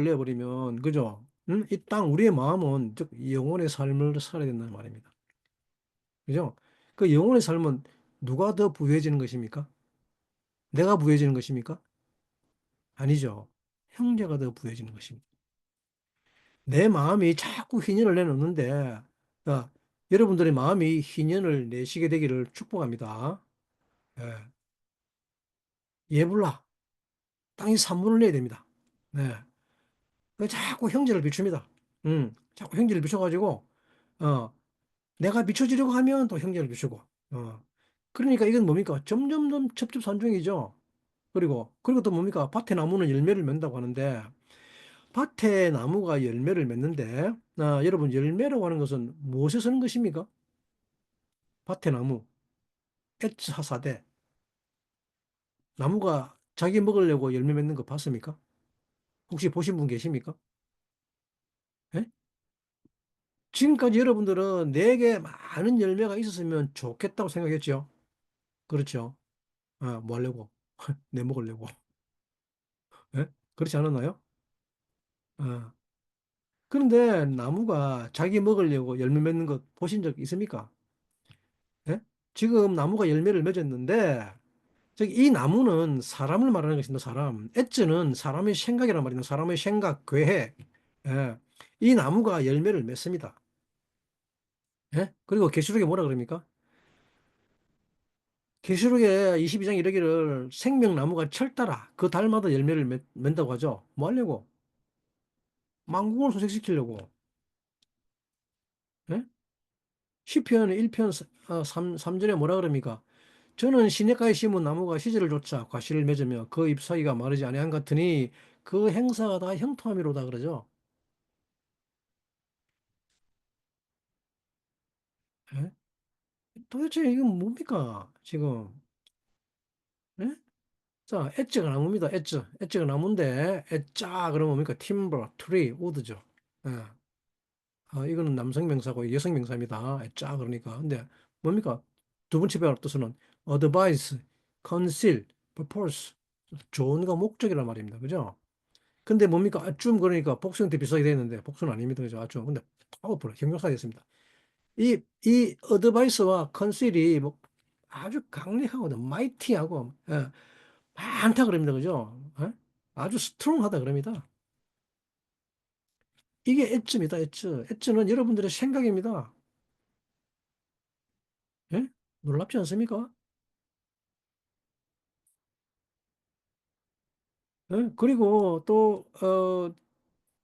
내버리면, 그죠? 응? 이 땅, 우리의 마음은, 즉, 영혼의 삶을 살아야 된다는 말입니다. 그죠? 그 영혼의 삶은 누가 더 부유해지는 것입니까? 내가 부유해지는 것입니까? 아니죠. 형제가 더 부유해지는 것입니다. 내 마음이 자꾸 희년을 내놓는데, 어, 여러분들의 마음이 희년을 내시게 되기를 축복합니다. 예. 예불라, 땅이 산물을 내야 됩니다. 네. 자꾸 형제를 비춥니다. 자꾸 형제를 비춰가지고, 어, 내가 비춰지려고 하면 또 형제를 비추고, 그러니까 이건 뭡니까? 점점점 첩첩산중이죠. 그리고 또 뭡니까? 밭에 나무는 열매를 맺는다고 하는데, 밭에 나무가 열매를 맺는데, 여러분, 열매라고 하는 것은 무엇에 쓰는 것입니까? 밭에 나무, 엣지 하사대. 나무가 자기 먹으려고 열매 맺는 거 봤습니까? 혹시 보신 분 계십니까? 예? 지금까지 여러분들은 내게 많은 열매가 있었으면 좋겠다고 생각했죠. 그렇죠. 뭐 하려고? 내 먹으려고. 예? 그렇지 않았나요? 어. 그런데 나무가 자기 먹으려고 열매 맺는 것 보신 적 있습니까? 예? 지금 나무가 열매를 맺었는데, 저기 이 나무는 사람을 말하는 것입니다. 사람. 엣즈는 사람의 생각이란 말입니다. 사람의 생각, 계획. 예. 이 나무가 열매를 맺습니다. 예? 그리고 계시록에 뭐라 그럽니까? 계시록에 22장 이르기를 생명나무가 철따라 그 달마다 열매를 맺는다고 하죠. 뭐 하려고? 만국을 소생시키려고. 예? 시편 1편 3절에 뭐라 그럽니까? 저는 시냇가에 심은 나무가 시절을 쫓아 과실을 맺으며 그 잎사귀가 마르지 아니한 같으니 그 행사가 다 형통함이로다 그러죠. 예? 도대체 이건 뭡니까? 지금. 예? 자, 엣지가 나무입니다. 엣지가 나무인데 엣자 그러면 뭡니까? 팀버, 트리, 우드죠. 예. 이거는 남성 명사고 여성 명사입니다. 짜 그러니까. 근데 뭡니까? 두 번째 배울 뜻은 advice, conceal, purpose. 조언과 목적이란 말입니다. 그죠? 근데 뭡니까? 아좀 그러니까 복수형태 비슷하게 되는데 복수는 아닙니다. 그죠? 아좀. 근데 파워풀, 형용사 됐습니다. 이 advice와 conceal이 뭐 아주 강력하거든. mighty하고, 예, 많다 그럽니다. 그죠? 예? 아주 스트롱하다 그럽니다. 이게 엣지입니다. 엣지. 엣지는 여러분들의 생각입니다. 예? 놀랍지 않습니까? 예? 그리고 또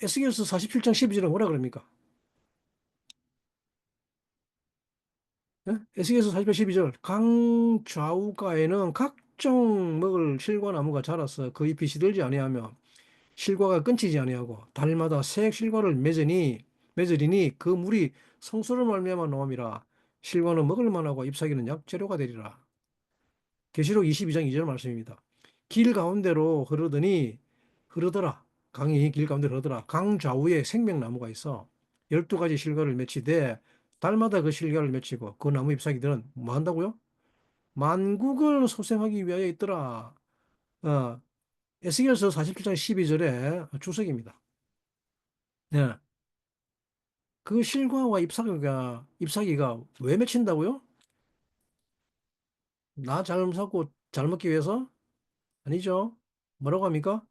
에스겔서 47장 12절에 뭐라 그럽니까? 예? 에스겔서 40장 12절. 강 좌우가에는 각종 먹을 실과 나무가 자라서 그 잎이 시들지 아니하며 실과가 끊기지 아니하고 달마다 새 실과를 맺으리니 그 물이 성소를 말미암아 노함이라. 실과는 먹을 만하고 잎사귀는 약재료가 되리라. 계시록 22장 2절 말씀입니다. 길 가운데로 흐르더라. 강이 길 가운데 흐르더라. 강 좌우에 생명나무가 있어 12가지 실과를 맺히되 달마다 그 실과를 맺히고 그 나무 잎사귀들은 뭐 한다고요? 만국을 소생하기 위하여 있더라. 어, 에스겔서 47장 12절에 주석입니다. 예. 그 실과와 잎사귀가 왜 맺힌다고요? 나 잘 살고 잘 먹기 위해서? 아니죠. 뭐라고 합니까?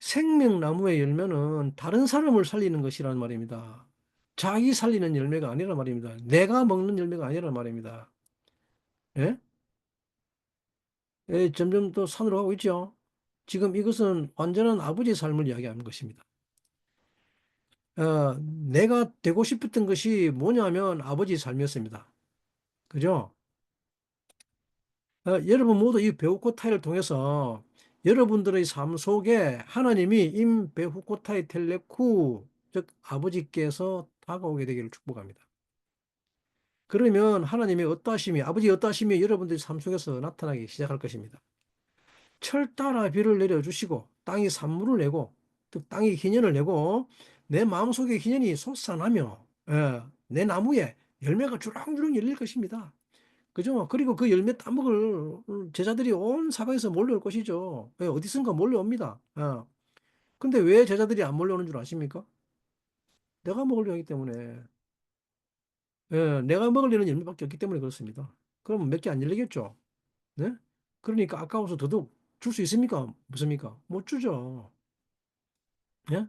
생명나무의 열매는 다른 사람을 살리는 것이란 말입니다. 자기 살리는 열매가 아니란 말입니다. 내가 먹는 열매가 아니란 말입니다. 예? 예, 점점 더 산으로 가고 있죠. 지금 이것은 완전한 아버지의 삶을 이야기하는 것입니다. 내가 되고 싶었던 것이 뭐냐면 아버지의 삶이었습니다. 그죠? 여러분 모두 이 베우코타이를 통해서 여러분들의 삶 속에 하나님이 임 베후코타이 텔레쿠, 즉 아버지께서 다가오게 되기를 축복합니다. 그러면 하나님의 어떠하심이, 아버지의 어떠하심이 여러분들의 삶 속에서 나타나기 시작할 것입니다. 철 따라 비를 내려주시고 땅이 산물을 내고, 즉 땅이 희년을 내고 내 마음속에 희년이 솟아나며 내 나무에 열매가 주렁주렁 열릴 것입니다. 그죠? 그리고 그 열매 따먹을 제자들이 온 사방에서 몰려올 것이죠. 어디선가 몰려옵니다. 근데 왜 제자들이 안 몰려오는 줄 아십니까? 내가 먹으려 하기 때문에. 내가 먹으려는 열매밖에 없기 때문에 그렇습니다. 그러면 몇 개 안 열리겠죠? 네? 그러니까 아까워서 더더욱 줄 수 있습니까? 없습니까? 못 주죠. 예?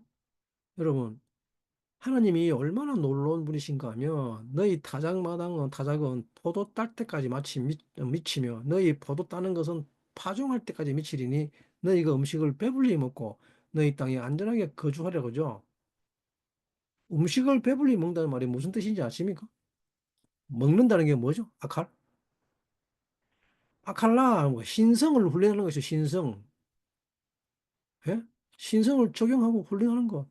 여러분, 하나님이 얼마나 놀라운 분이신가 하면 너희 타작마당은 타작은 포도 딸 때까지 마치 미치며 너희 포도 따는 것은 파종할 때까지 미치리니 너희가 음식을 배불리 먹고 너희 땅에 안전하게 거주하려 그죠? 음식을 배불리 먹는다는 말이 무슨 뜻인지 아십니까? 먹는다는 게 뭐죠? 아칼라, 뭐 신성을 훈련하는 것이죠. 신성. 예? 신성을 적용하고 훈련하는 것.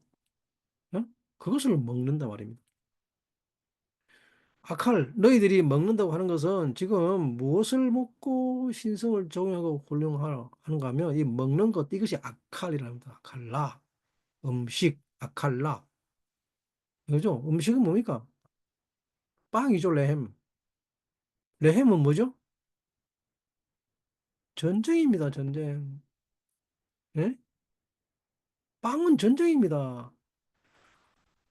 예? 그것을 먹는다 말입니다. 너희들이 먹는다고 하는 것은 지금 무엇을 먹고 신성을 적용하고 하는가 하면 이 먹는 것, 이것이 아칼이랍니다. 아칼라. 음식, 아칼라. 그죠? 음식은 뭡니까? 빵이죠, 레햄. 레햄은 뭐죠? 전쟁입니다, 전쟁. 예? 빵은 전쟁입니다.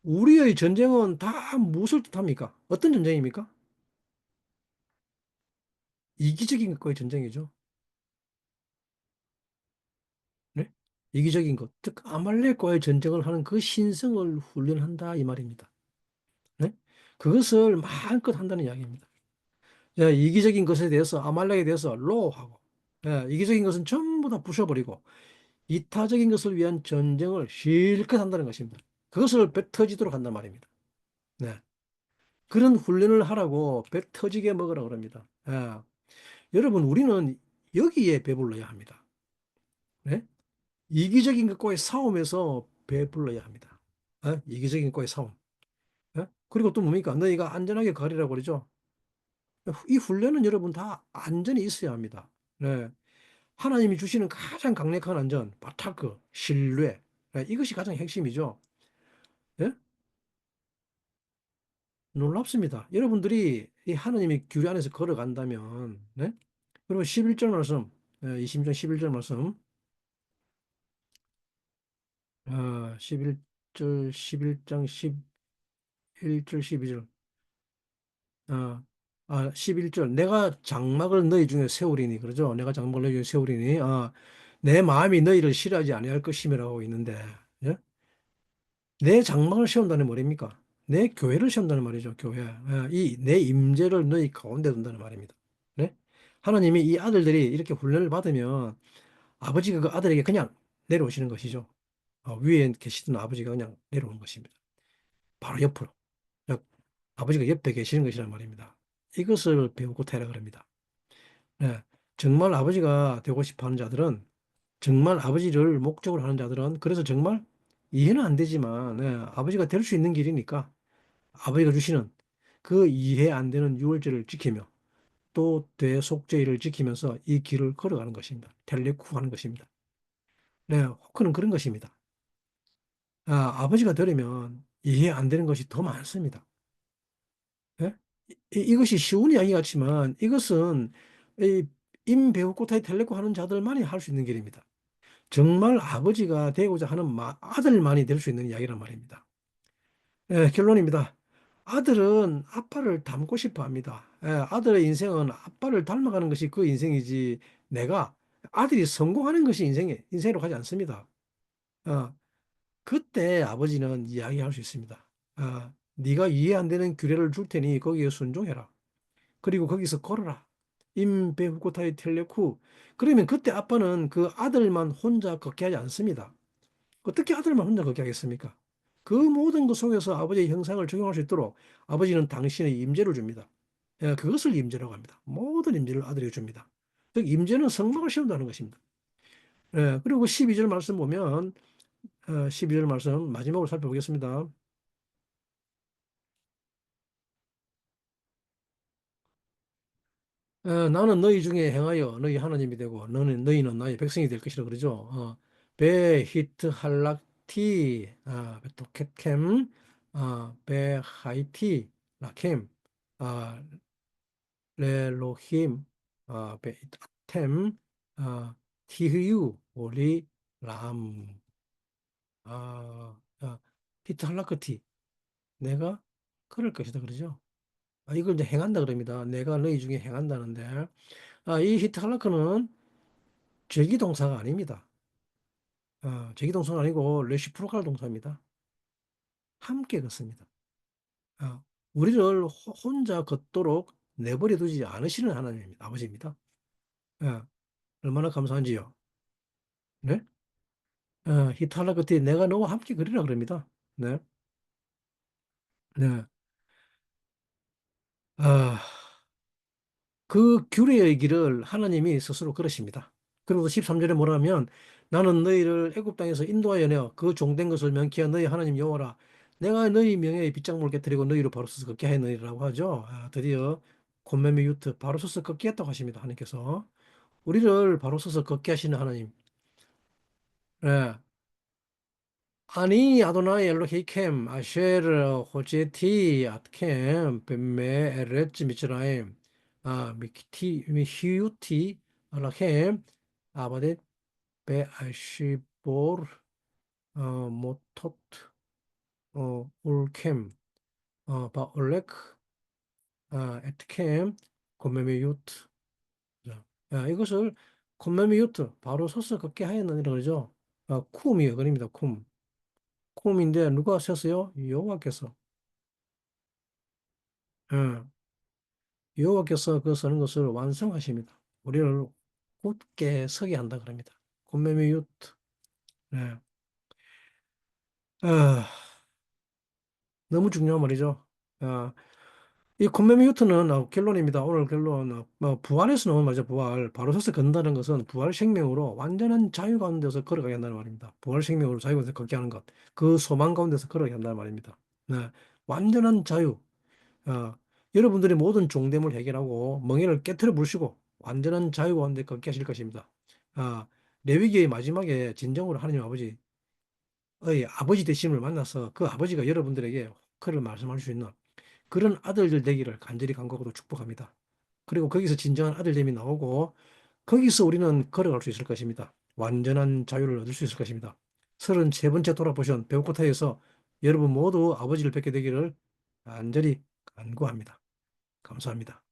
우리의 전쟁은 다 무엇을 뜻합니까? 어떤 전쟁입니까? 이기적인 것과의 전쟁이죠. 네? 이기적인 것, 즉 아말렉과의 전쟁을 하는 그 신성을 훈련한다 이 말입니다. 네? 그것을 마음껏 한다는 이야기입니다. 이기적인 것에 대해서 아말렉에 대해서 로하고 이기적인 것은 전부 다 부셔버리고 이타적인 것을 위한 전쟁을 실컷 한다는 것입니다. 그것을 배 터지도록 한단 말입니다. 네. 그런 훈련을 하라고 배 터지게 먹으라 그럽니다. 여러분 우리는 여기에 배불러야 합니다. 네? 이기적인 것과의 싸움에서 배불러야 합니다. 이기적인 것과의 싸움. 그리고 또 뭡니까? 너희가 안전하게 가리라고 그러죠. 이 훈련은 여러분 다 안전이 있어야 합니다. 네. 하나님이 주시는 가장 강력한 안전, 바타크, 신뢰. 이것이 가장 핵심이죠. 예? 놀랍습니다. 여러분들이 이 하나님의 규례 안에서 걸어간다면, 네? 그리고 11절 말씀, 20장 11절 말씀, 11절, 11장 11절, 12절. 11절. 내가 장막을 너희 중에 세우리니. 그러죠? 내가 장막을 너희 중에 세우리니. 내 마음이 너희를 싫어하지 아니할 것임이라고 있는데, 예? 내 장막을 세운다는 말입니까? 내 교회를 세운다는 말이죠, 교회. 이 내 임재를 너희 가운데 둔다는 말입니다. 네? 하나님이 이 아들들이 이렇게 훈련을 받으면 아버지가 그 아들에게 그냥 내려오시는 것이죠. 위에 계시던 아버지가 그냥 내려오는 것입니다. 바로 옆으로. 아버지가 옆에 계시는 것이란 말입니다. 이것을 배우고 태라 그럽니다. 네. 정말 아버지가 되고 싶어 하는 자들은, 정말 아버지를 목적으로 하는 자들은, 그래서 정말 이해는 안 되지만, 아버지가 될 수 있는 길이니까 아버지가 주시는 그 이해 안 되는 유월절을 지키며 또 대속죄를 지키면서 이 길을 걸어가는 것입니다. 텔레쿠 하는 것입니다. 네, 호크는 그런 것입니다. 아버지가 되려면 이해 안 되는 것이 더 많습니다. 예? 이것이 쉬운 이야기 같지만 이것은 이 임배우고타의 텔레코 하는 자들만이 할 수 있는 길입니다. 정말 아버지가 되고자 하는 아들만이 될 수 있는 이야기란 말입니다. 예, 결론입니다. 아들은 아빠를 닮고 싶어 합니다. 아들의 인생은 아빠를 닮아가는 것이 그 인생이지 내가 아들이 성공하는 것이 인생으로 가지 않습니다. 어, 그때 아버지는 이야기할 수 있습니다. 네가 이해 안 되는 규례를 줄 테니 거기에 순종해라. 그리고 거기서 걸어라. 임배후고타의 텔레쿠. 그러면 그때 아빠는 그 아들만 혼자 걷게 하지 않습니다. 어떻게 아들만 혼자 걷게 하겠습니까? 그 모든 것 속에서 아버지의 형상을 적용할 수 있도록 아버지는 당신의 임재를 줍니다. 그것을 임재라고 합니다. 모든 임재를 아들에게 줍니다. 즉 임재는 성막을 세운다는 것입니다. 그리고 12절 말씀 보면 12절 말씀 마지막으로 살펴보겠습니다. 나는 너희 중에 행하여 너희 하나님이 되고 너희는 나의 백성이 될 것이라 그러죠. 베 히트 할락티 베토케템 베 하이티 라켐 아, 레로힘 베 이타템 티흐유 오리 람 히트 할라크티 내가 그럴 것이다 그러죠. 이걸 이제 행한다 그럽니다. 내가 너희 중에 행한다는데 이 히트 할라크는 절기 동사가 아닙니다. 절기 동사가 아니고 레시프로칼 동사입니다. 함께 걷습니다. 우리를 혼자 걷도록 내버려 두지 않으시는 하나님입니다. 아버지입니다. 어, 얼마나 감사한지요. 네? 히탈라 끝에 내가 너와 함께 그리라 그럽니다. 네. 네. 아, 그 규례의 길을 하나님이 스스로 걸으십니다. 그리고 13절에 뭐라면 나는 너희를 애굽 땅에서 인도하여 내어 그 종된 것을 명키한 너희 하나님 여호와라 내가 너희 명예의 빗장물 깨뜨리고 너희로 바로 서서 걷게 하였느니라고 하죠. 드디어 곤매미 유트 바로 서서 걷게 했다고 하십니다. 하나님께서 우리를 바로 서서 걷게 하시는 하나님. 예. 아니 아도나이 엘로히켐 아쉐르 호제티 아트켐 뱀메 에레츠 미츠라임 미키티 미히유티 알라켐 아바데 베 아시보르 모토트 울켐 바올레크 에트켐 고메메유트 이것을 고메메유트 바로 서서 걷게 하였느니라 그러죠. 쿰이에요. 그럽니다. 쿰. 쿰인데 누가 썼어요? 여호와께서. 예, 여호와께서 그 쓰는 것을 완성하십니다. 우리를 굳게 서게 한다 그럽니다. 곶매미 유트. 네. 아, 너무 중요한 말이죠. 아, 이 곶매미 유트는 결론입니다. 오늘 결론. 부활에서 나온 말이죠. 부활. 바로 서서 건다는 것은 부활 생명으로 완전한 자유 가운데서 걸어가게 한다는 말입니다. 부활 생명으로 자유 가운데 걷게 하는 것. 그 소망 가운데서 걸어가게 한다는 말입니다. 네. 완전한 자유. 어, 여러분들이 모든 종됨을 해결하고 멍에를 깨트려 부시고 완전한 자유 가운데 걷게 하실 것입니다. 아, 레위기의 마지막에 진정으로 하나님 아버지의 아버지 되심을 만나서 그 아버지가 여러분들에게 그를 말씀할 수 있는 그런 아들들 되기를 간절히 간구하고 축복합니다. 그리고 거기서 진정한 아들됨이 나오고 거기서 우리는 걸어갈 수 있을 것입니다. 완전한 자유를 얻을 수 있을 것입니다. 33번째 돌아보신 배고프타에서 여러분 모두 아버지를 뵙게 되기를 간절히 간구합니다. 감사합니다.